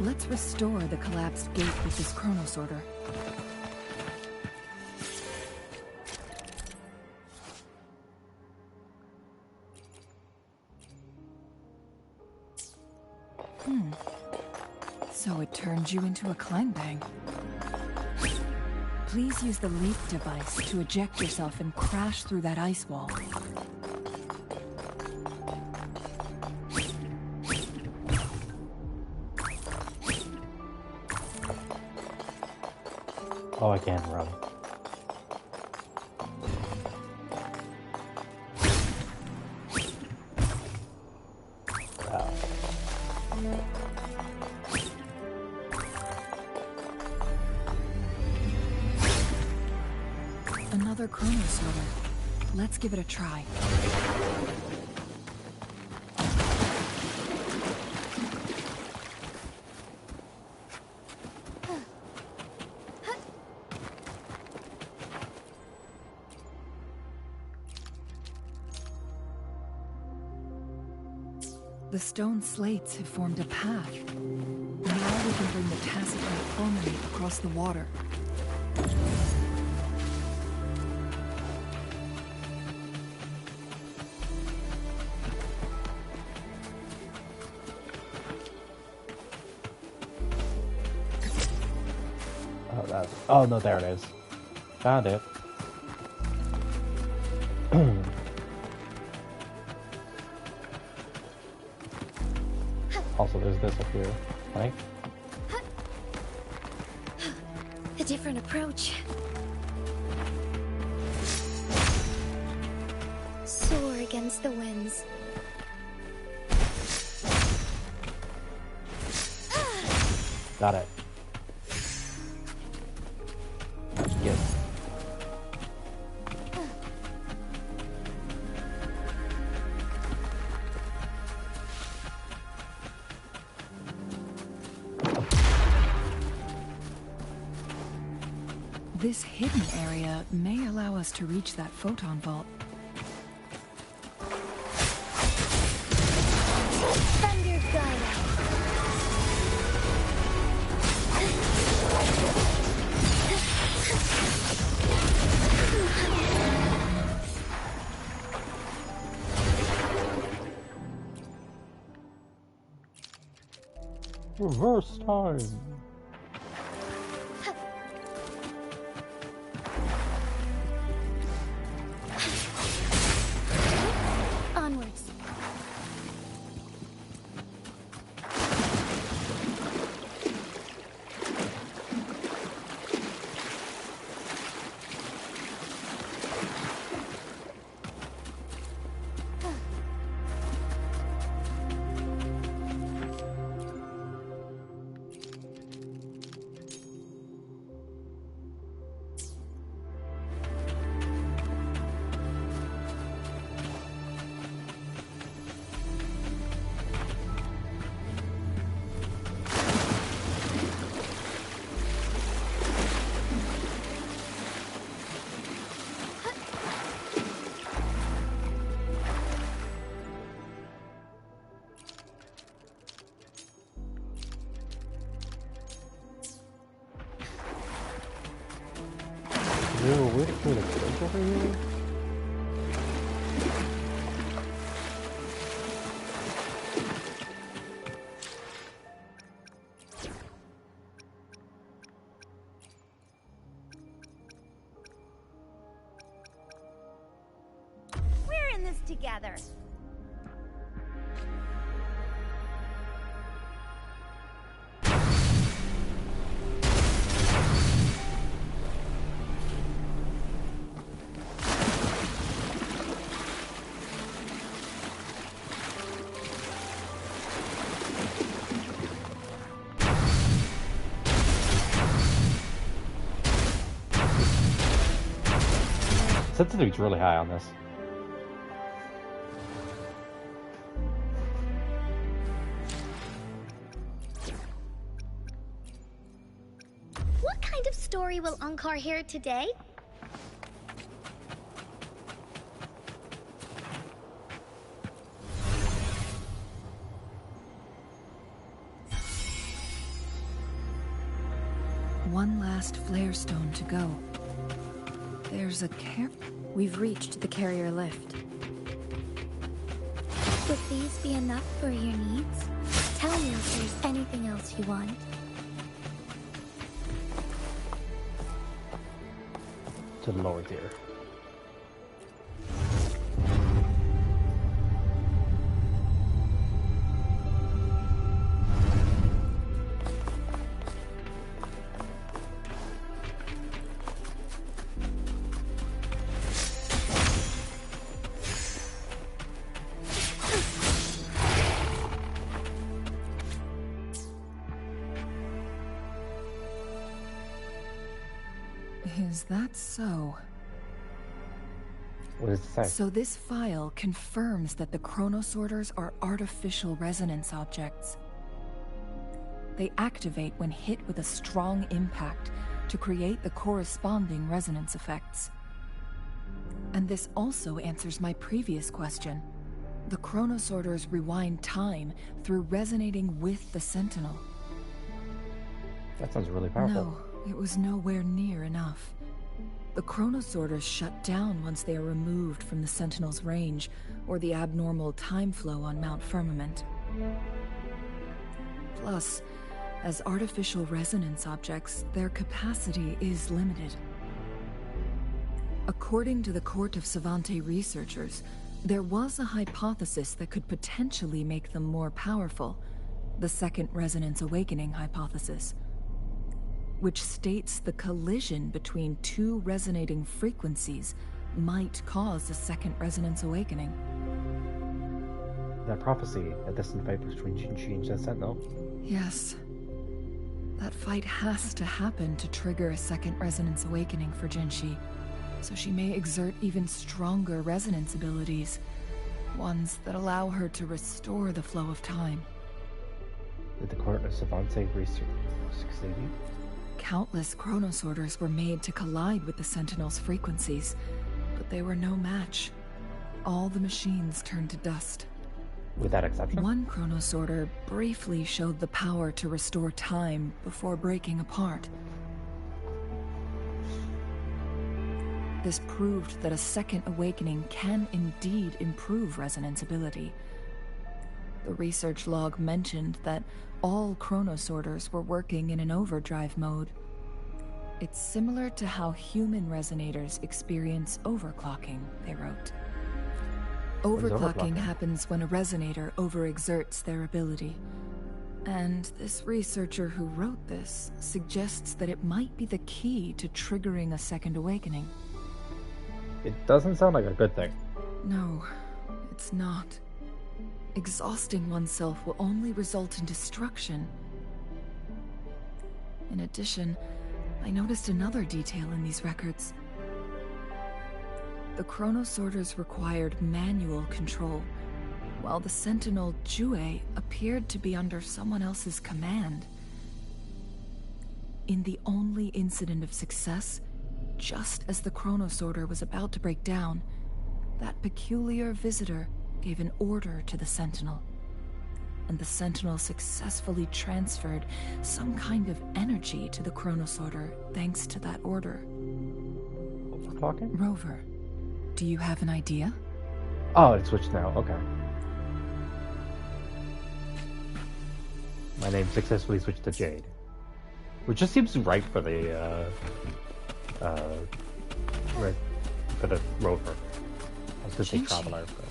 Let's restore the collapsed gate with this chronosorter. So it turned you into a clangbang. Please use the leap device to eject yourself and crash through that ice wall. Oh, I can't run. Wow. Another chronosorter. Let's give it a try. The stone slates have formed a path. Now we can bring the tacit light formally across the water. Oh no, there it is. Found it. Also, there's this up here, right? A different approach. Soar against the winds. Got it. Yes. This hidden area may allow us to reach that photon vault. Thunder guide us. Reverse time. Onwards. Wait for the bridge over here? We're in this together. Sensitivity's really high on this. What kind of story will Ankar hear today? One last flare stone to go. There's a We've reached the carrier lift. Would these be enough for your needs? Tell me if there's anything else you want. To the lower tier. Is that so? What does it say? So this file confirms that the chronosorters are artificial resonance objects. They activate when hit with a strong impact to create the corresponding resonance effects. And this also answers my previous question. The chronosorters rewind time through resonating with the Sentinel. That sounds really powerful. No, it was nowhere near enough. The chronosorters shut down once they are removed from the Sentinel's range, or the abnormal time flow on Mount Firmament. Plus, As artificial resonance objects, their capacity is limited. According to the Court of Savante researchers, there was a hypothesis that could potentially make them more powerful, the Second Resonance Awakening hypothesis, which states the collision between two resonating frequencies might cause a Second Resonance Awakening. That prophecy, a distant fight between Jinshi and the Sentinel. Yes. That fight has to happen to trigger a Second Resonance Awakening for Jinshi, so she may exert even stronger resonance abilities, ones that allow her to restore the flow of time. Did the Court of Savante research succeed? Countless chronosorters were made to collide with the Sentinel's frequencies, but they were no match. All the machines turned to dust. With that exception? One chronosorter briefly showed the power to restore time before breaking apart. This proved that a second awakening can indeed improve resonance ability. The research log mentioned that all chronosorters were working in an overdrive mode. It's similar to how human resonators experience overclocking, they wrote. Overclocking happens when a resonator overexerts their ability. And this researcher who wrote this suggests that it might be the key to triggering a second awakening. It doesn't sound like a good thing. No, it's not. Exhausting oneself will only result in destruction. In addition, I noticed another detail in these records. The chronosorters required manual control, while the Sentinel Jue appeared to be under someone else's command. In the only incident of success, just as the chronosorter was about to break down, that peculiar visitor gave an order to the Sentinel, and the Sentinel successfully transferred some kind of energy to the chronosorter thanks to that order. Overclocking? Rover, do you have an idea? Oh, it switched now. Okay. My name successfully switched to Jade, which just seems right for the right for the rover. I was gonna say traveler, but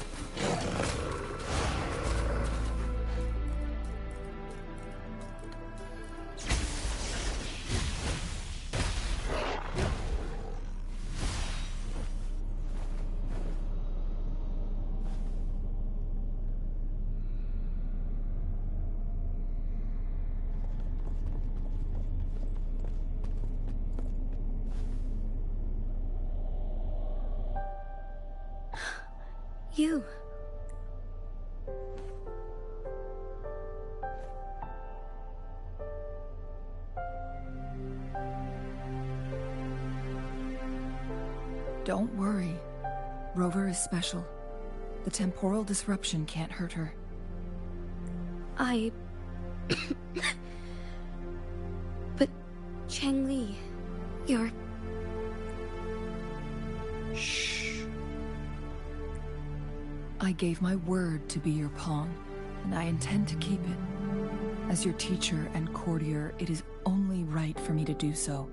You. Don't worry. Rover is special. The temporal disruption can't hurt her. But Changli, you're... Shh. I gave my word to be your pawn, and I intend to keep it. As your teacher and courtier, it is only right for me to do so.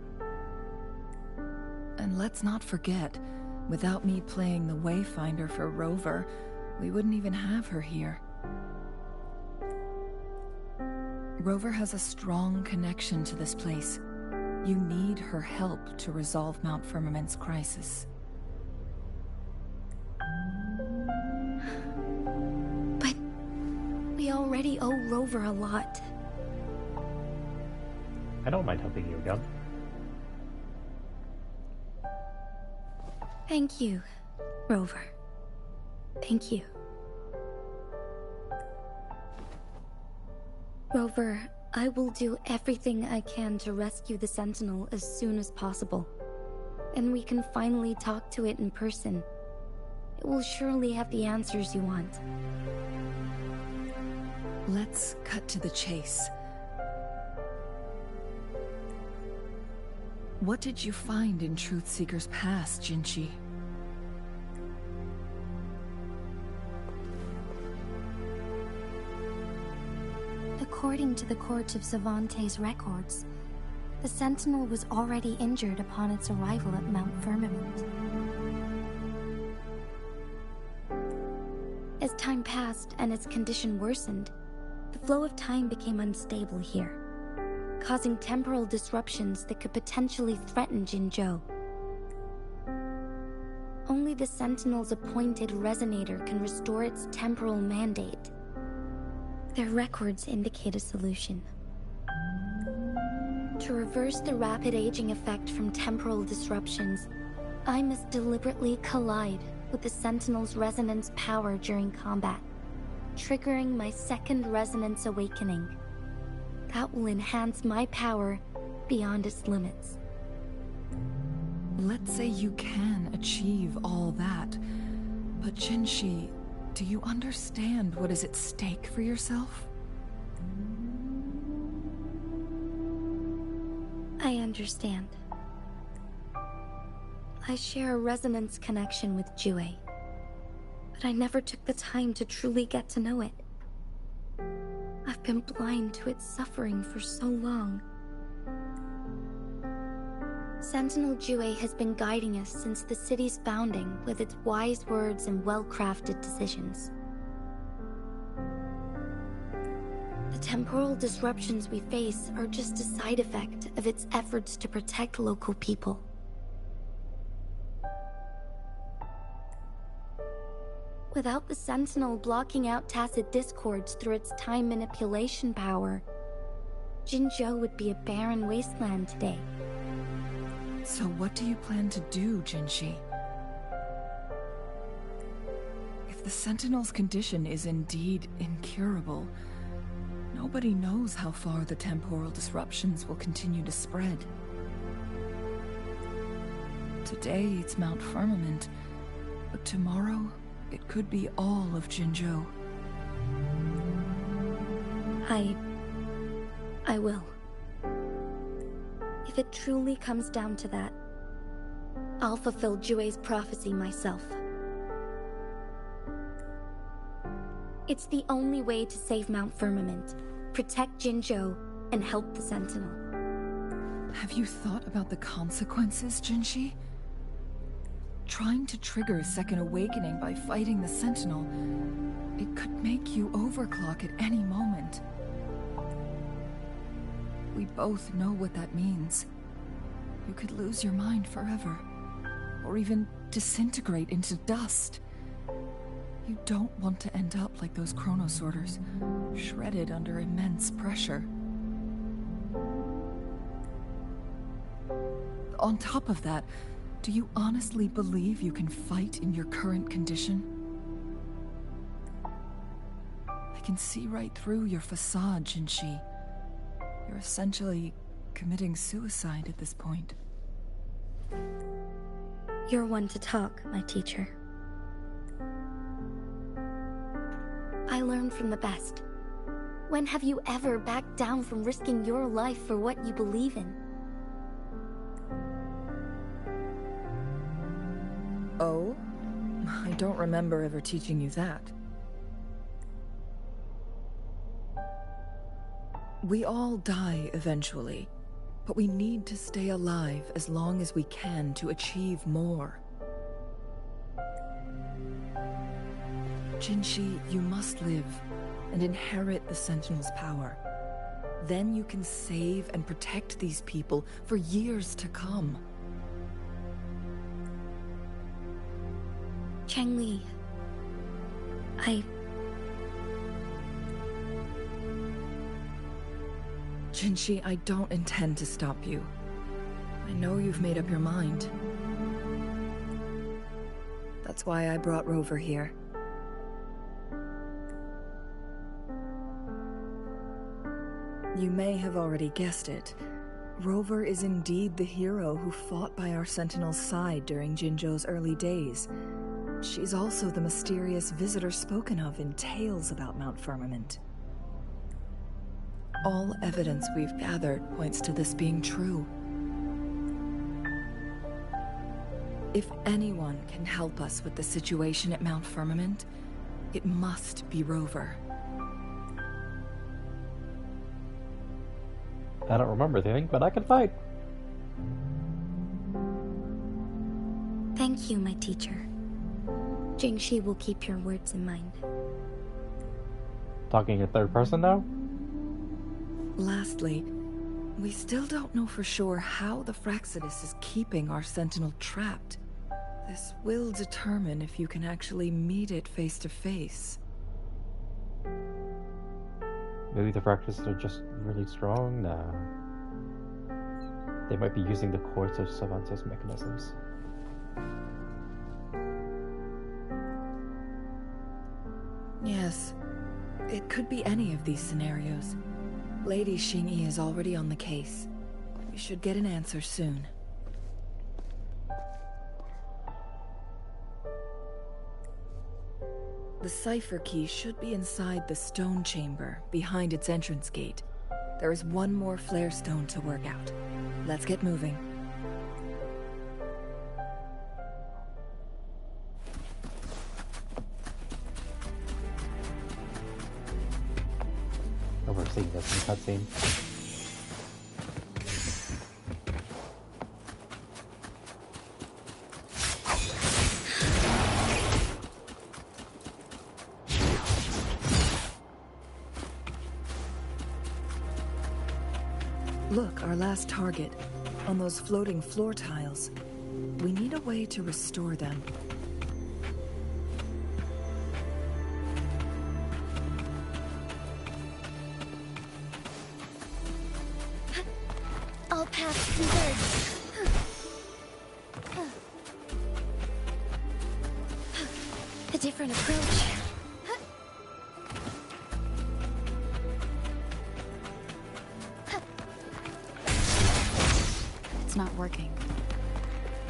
And let's not forget, without me playing the Wayfinder for Rover, we wouldn't even have her here. Rover has a strong connection to this place. You need her help to resolve Mount Firmament's crisis. But we already owe Rover a lot. I don't mind helping you again. Thank you, Rover. Thank you. Rover, I will do everything I can to rescue the Sentinel as soon as possible. And we can finally talk to it in person. It will surely have the answers you want. Let's cut to the chase. What did you find in Truthseeker's past, Jinshi? A According to the Court of Savante's records, the Sentinel was already injured upon its arrival at Mount Firmament. As time passed and its condition worsened, the flow of time became unstable here, causing temporal disruptions that could potentially threaten Jinzhou. Only the Sentinel's appointed resonator can restore its temporal mandate. Their records indicate a solution. To reverse the rapid aging effect from temporal disruptions, I must deliberately collide with the Sentinel's resonance power during combat, triggering my second resonance awakening. That will enhance my power beyond its limits. Let's say you can achieve all that, but Jinshi, do you understand what is at stake for yourself? I understand. I share a resonance connection with Jue, but I never took the time to truly get to know it. I've been blind to its suffering for so long. Sentinel Jue has been guiding us since the city's founding with its wise words and well-crafted decisions. The temporal disruptions we face are just a side effect of its efforts to protect local people. Without the Sentinel blocking out tacit discords through its time manipulation power, Jinzhou would be a barren wasteland today. So what do you plan to do, Jinshi? If the Sentinel's condition is indeed incurable, nobody knows how far the temporal disruptions will continue to spread. Today it's Mount Firmament, but tomorrow it could be all of Jinzhou. I will. If it truly comes down to that, I'll fulfill Jue's prophecy myself. It's the only way to save Mount Firmament, protect Jinzhou, and help the Sentinel. Have you thought about the consequences, Jinshi? Trying to trigger a second awakening by fighting the Sentinel, it could make you overclock at any moment. We both know what that means. You could lose your mind forever, or even disintegrate into dust. You don't want to end up like those chronosorters, shredded under immense pressure. On top of that, do you honestly believe you can fight in your current condition? I can see right through your facade, Jinshi. You're essentially committing suicide at this point. You're one to talk, my teacher. I learn from the best. When have you ever backed down from risking your life for what you believe in? Oh? I don't remember ever teaching you that. We all die eventually, but we need to stay alive as long as we can to achieve more. Jinshi, you must live and inherit the Sentinel's power. Then you can save and protect these people for years to come. Changli, Jinshi, I don't intend to stop you. I know you've made up your mind. That's why I brought Rover here. You may have already guessed it. Rover is indeed the hero who fought by our Sentinel's side during Jinzhou's early days. She's also the mysterious visitor spoken of in tales about Mount Firmament. All evidence we've gathered points to this being true. If anyone can help us with the situation at Mount Firmament, it must be Rover. I don't remember anything, but I can fight. Thank you, my teacher. Jingxi will keep your words in mind. Talking in third person now? Lastly, we still don't know for sure how the Fraxidus is keeping our Sentinel trapped. This will determine if you can actually meet it face to face. Maybe the Fractals are just really strong? Nah. They might be using the cores of Savanta's mechanisms. Yes, it could be any of these scenarios. Lady Xingyi is already on the case. We should get an answer soon. The cipher key should be inside the stone chamber, behind its entrance gate. There is one more flare stone to work out. Let's get moving. Oh, we're seeing this in the cutscene. Look, our last target. On those floating floor tiles. We need a way to restore them. All paths converge. A different approach. It's not working.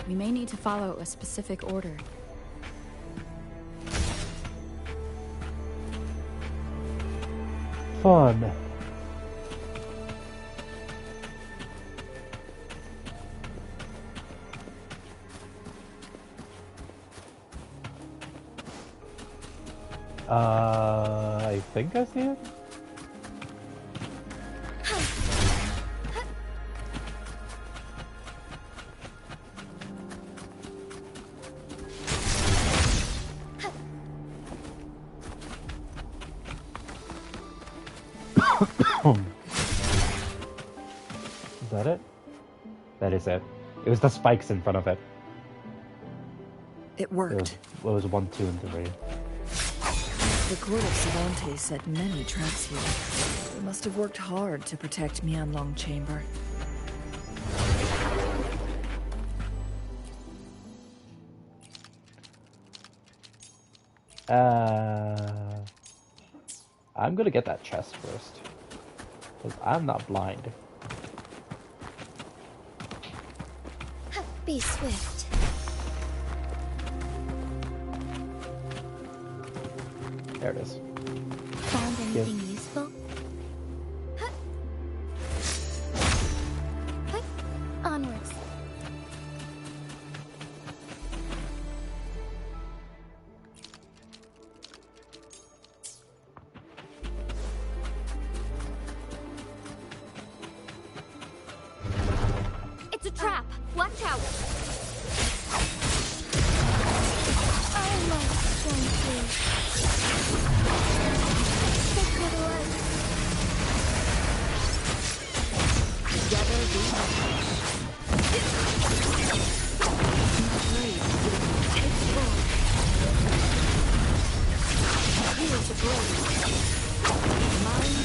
We may need to follow a specific order. Fun. I think I see it. Is that it? That is it. It was the spikes in front of it. It worked. It was 1, 2, and 3. The court of Savante set many traps here. They must have worked hard to protect Mianlong Chamber. I'm gonna get that chest first. Because I'm not blind. Be swift. There it is. Found anything useful? Onwards. It's a trap! Watch out! I love Jingxi. Together we take forward. Here's the glory. Mine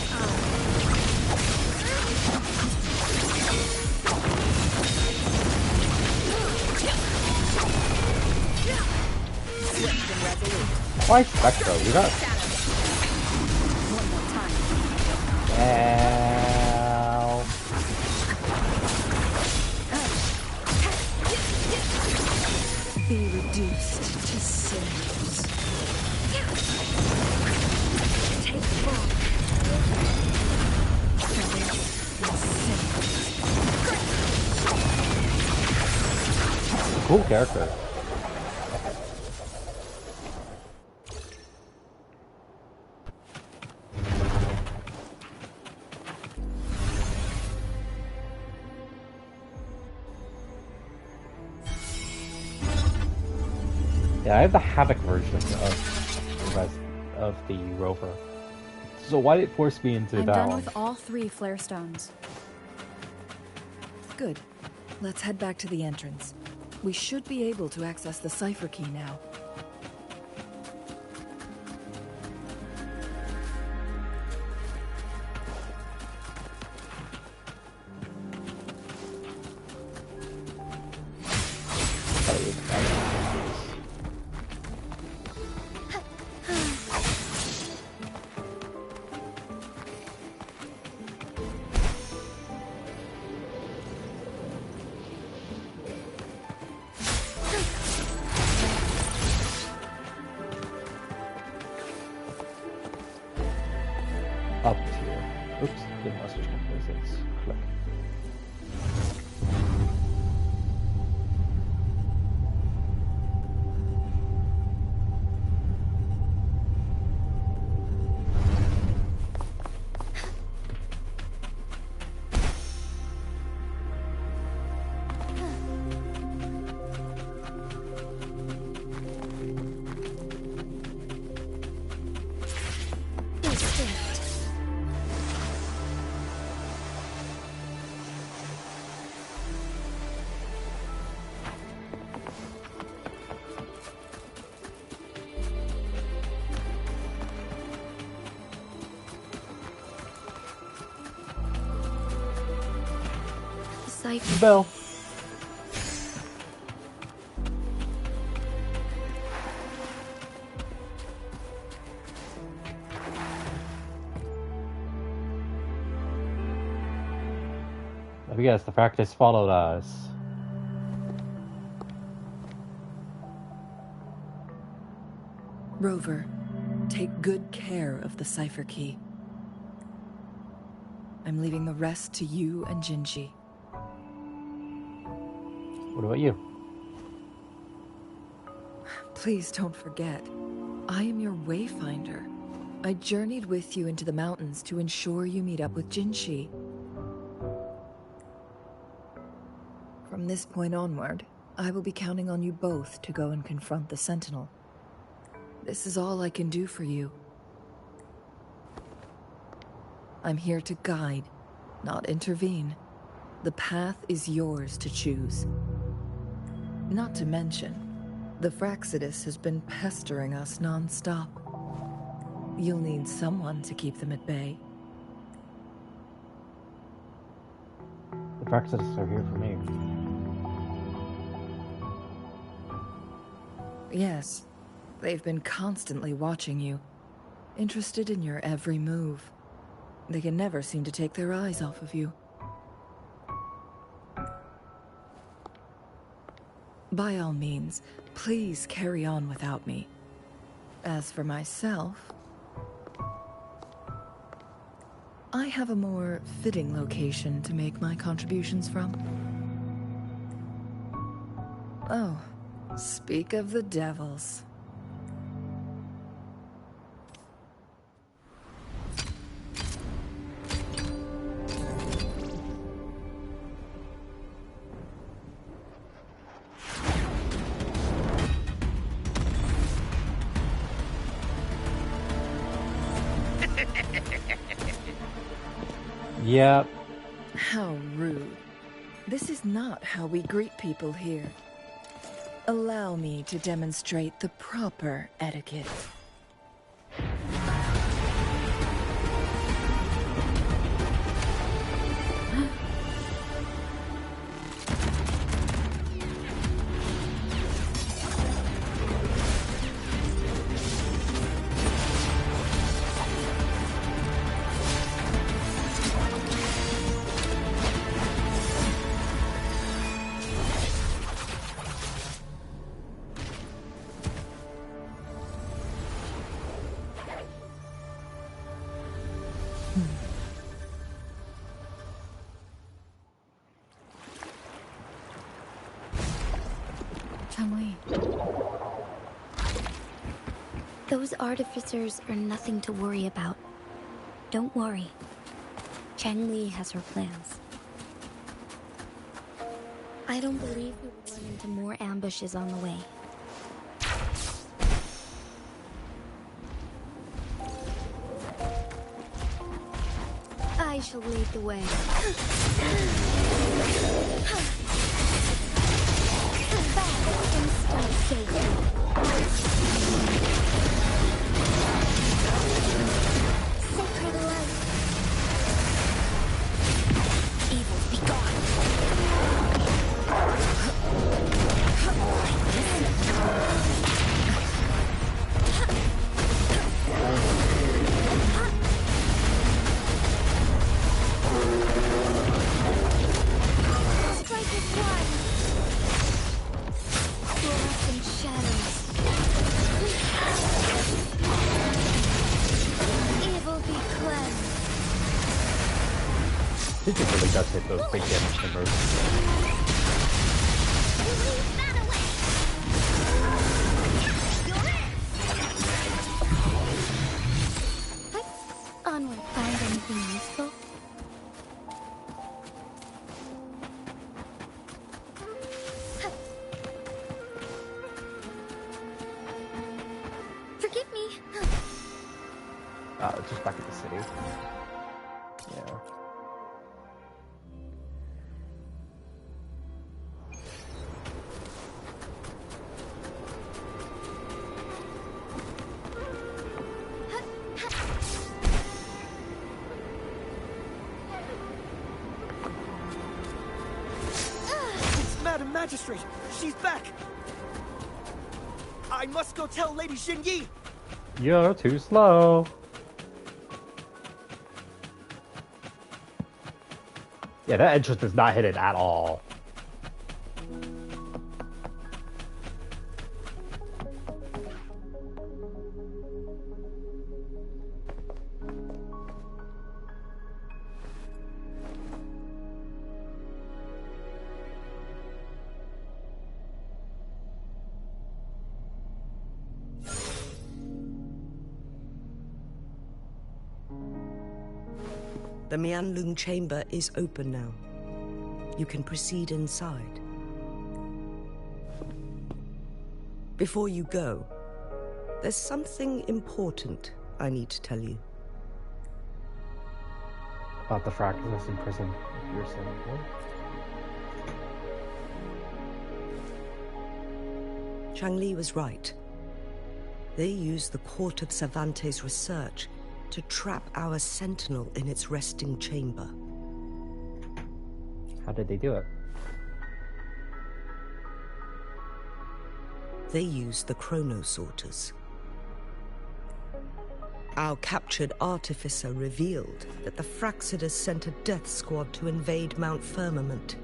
swift and resolute. Why Spectro? You got One more time. Ow. Be reduced to cinders. Take forward. Cool character. Yeah, I have the Havoc version of the Rover. So why did it force me into I'm that done one? with all 3 flare stones. Good. Let's head back to the entrance. We should be able to access the cipher key now. Up tier. Oops, didn't want to switch places. Click. Cipher. Bell. I guess the practice followed us. Rover, take good care of the cipher key. I'm leaving the rest to you and Jinji. What about you? Please don't forget, I am your wayfinder. I journeyed with you into the mountains to ensure you meet up with Jinshi. From this point onward, I will be counting on you both to go and confront the Sentinel. This is all I can do for you. I'm here to guide, not intervene. The path is yours to choose. Not to mention, the Fraxidus has been pestering us non-stop. You'll need someone to keep them at bay. The Praxis are here for me. Yes, they've been constantly watching you, interested in your every move. They can never seem to take their eyes off of you. By all means, please carry on without me. As for myself, I have a more fitting location to make my contributions from. Oh, speak of the devils. Yep. How rude. This is not how we greet people here. Allow me to demonstrate the proper etiquette. Those artificers are nothing to worry about. Don't worry. Chang-Li has her plans. I don't believe we will run into more ambushes on the way. shall lead the way. Sacred light. Evil be gone. Strike it one. Fluorescent shadows. Evil be cleansed. It really does hit those big damage numbers. Leave that away. Let's onward find anything useful. Forgive me. Just back at the city. Yeah. It's Madam Magistrate! She's back! I must go tell Lady Xingyi! You're too slow. Yeah, that entrance does not hit it at all. The Mianlung chamber is open now. You can proceed inside. Before you go, there's something important I need to tell you. About the Fractus in prison, if you're saying it. Changli was right. They used the Court of Cervantes' research to trap our sentinel in its resting chamber. How did they do it? They used the chronosorters. Our captured artificer revealed that the Fraxidus sent a death squad to invade Mount Firmament.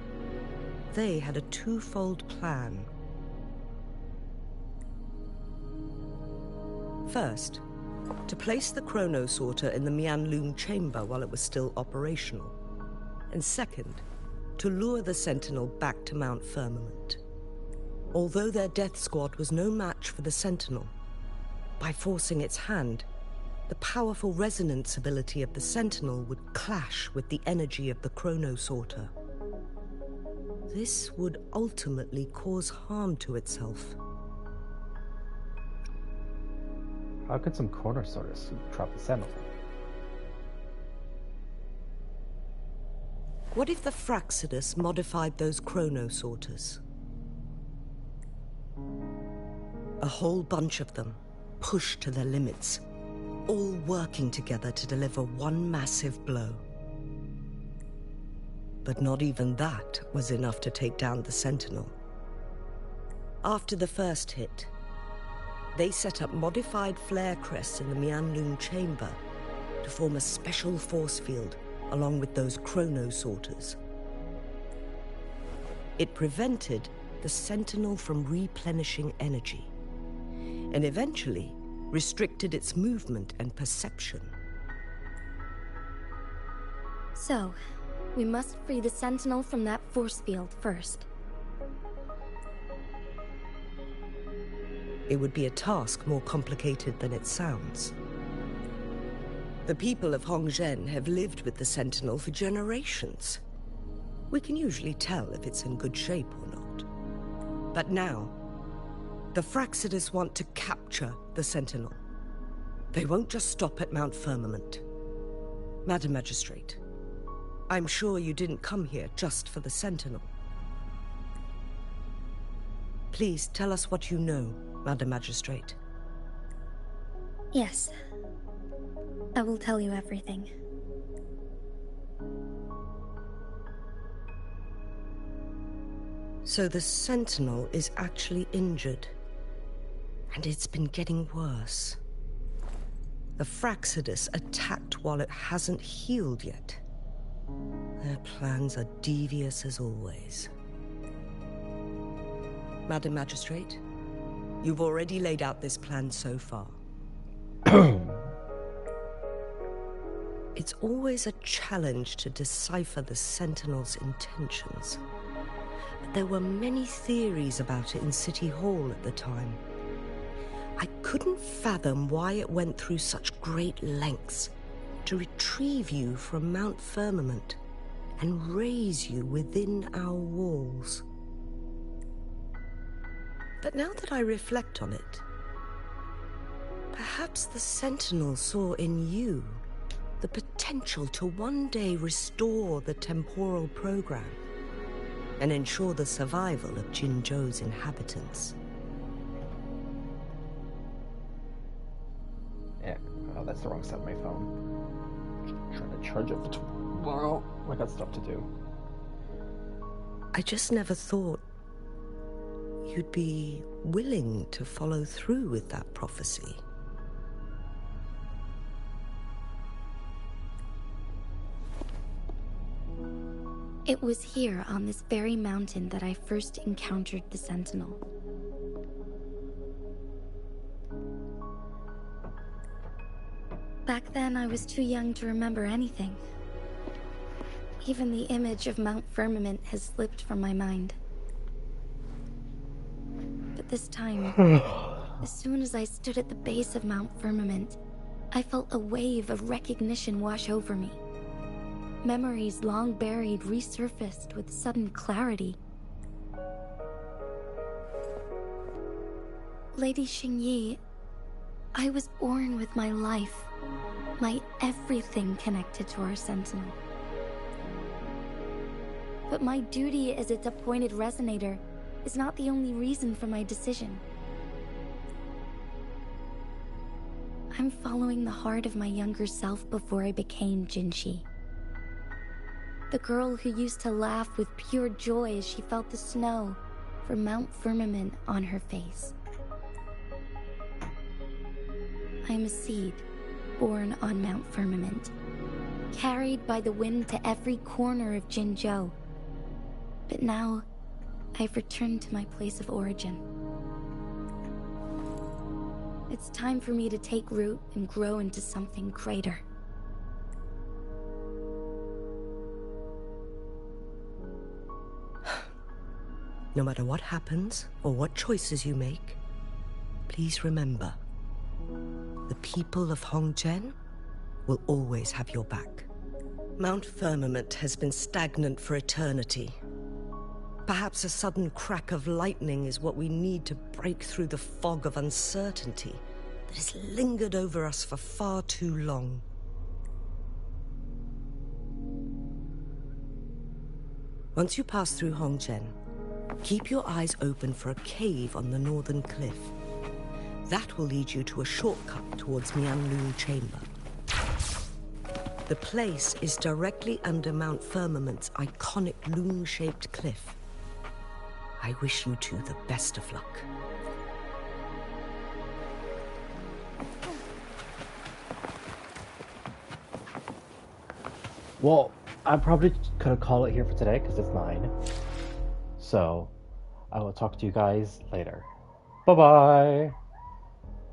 They had a twofold plan. First, to place the chronosorter in the Mianlung chamber while it was still operational. And second, to lure the Sentinel back to Mount Firmament. Although their death squad was no match for the Sentinel, by forcing its hand, the powerful resonance ability of the Sentinel would clash with the energy of the chronosorter. This would ultimately cause harm to itself. How could some chronosorters trap the sentinel? What if the Fraxidus modified those chronosorters? A whole bunch of them, pushed to their limits, all working together to deliver one massive blow. But not even that was enough to take down the Sentinel. After the first hit, they set up modified flare crests in the Mianlung chamber to form a special force field along with those chronosorters. It prevented the Sentinel from replenishing energy, and eventually restricted its movement and perception. So, we must free the Sentinel from that force field first. It would be a task more complicated than it sounds. The people of Hongzhen have lived with the Sentinel for generations. We can usually tell if it's in good shape or not. But now, the Fraxidus want to capture the Sentinel. They won't just stop at Mount Firmament. Madam Magistrate, I'm sure you didn't come here just for the Sentinel. Please tell us what you know, Madam Magistrate. Yes. I will tell you everything. So the Sentinel is actually injured. And it's been getting worse. The Fraxidus attacked while it hasn't healed yet. Their plans are devious as always. Madam Magistrate, you've already laid out this plan so far. It's always a challenge to decipher the Sentinel's intentions. But there were many theories about it in City Hall at the time. I couldn't fathom why it went through such great lengths to retrieve you from Mount Firmament and raise you within our walls. But now that I reflect on it, perhaps the Sentinel saw in you the potential to one day restore the temporal program and ensure the survival of Jinzhou's inhabitants. Yeah, oh, that's the wrong side of my phone. Trying to charge it for tomorrow. I got stuff to do. I just never thought you'd be willing to follow through with that prophecy. It was here on this very mountain that I first encountered the Sentinel. Back then, I was too young to remember anything. Even the image of Mount Firmament has slipped from my mind. But this time, as soon as I stood at the base of Mount Firmament, I felt a wave of recognition wash over me. Memories long buried resurfaced with sudden clarity. Lady Xingyi, I was born with my life, my everything connected to our Sentinel. But my duty as its appointed resonator is not the only reason for my decision. I'm following the heart of my younger self before I became Jinshi. The girl who used to laugh with pure joy as she felt the snow from Mount Firmament on her face. I am a seed born on Mount Firmament, carried by the wind to every corner of Jinzhou. But now, I've returned to my place of origin. It's time for me to take root and grow into something greater. No matter what happens or what choices you make, please remember, the people of Hongzhen will always have your back. Mount Firmament has been stagnant for eternity. Perhaps a sudden crack of lightning is what we need to break through the fog of uncertainty that has lingered over us for far too long. Once you pass through Hongzhen, keep your eyes open for a cave on the northern cliff. That will lead you to a shortcut towards Mianlun Chamber. The place is directly under Mount Firmament's iconic loom-shaped cliff. I wish you two the best of luck. Well, I'm probably gonna call it here for today because it's 9. So, I will talk to you guys later. Bye-bye!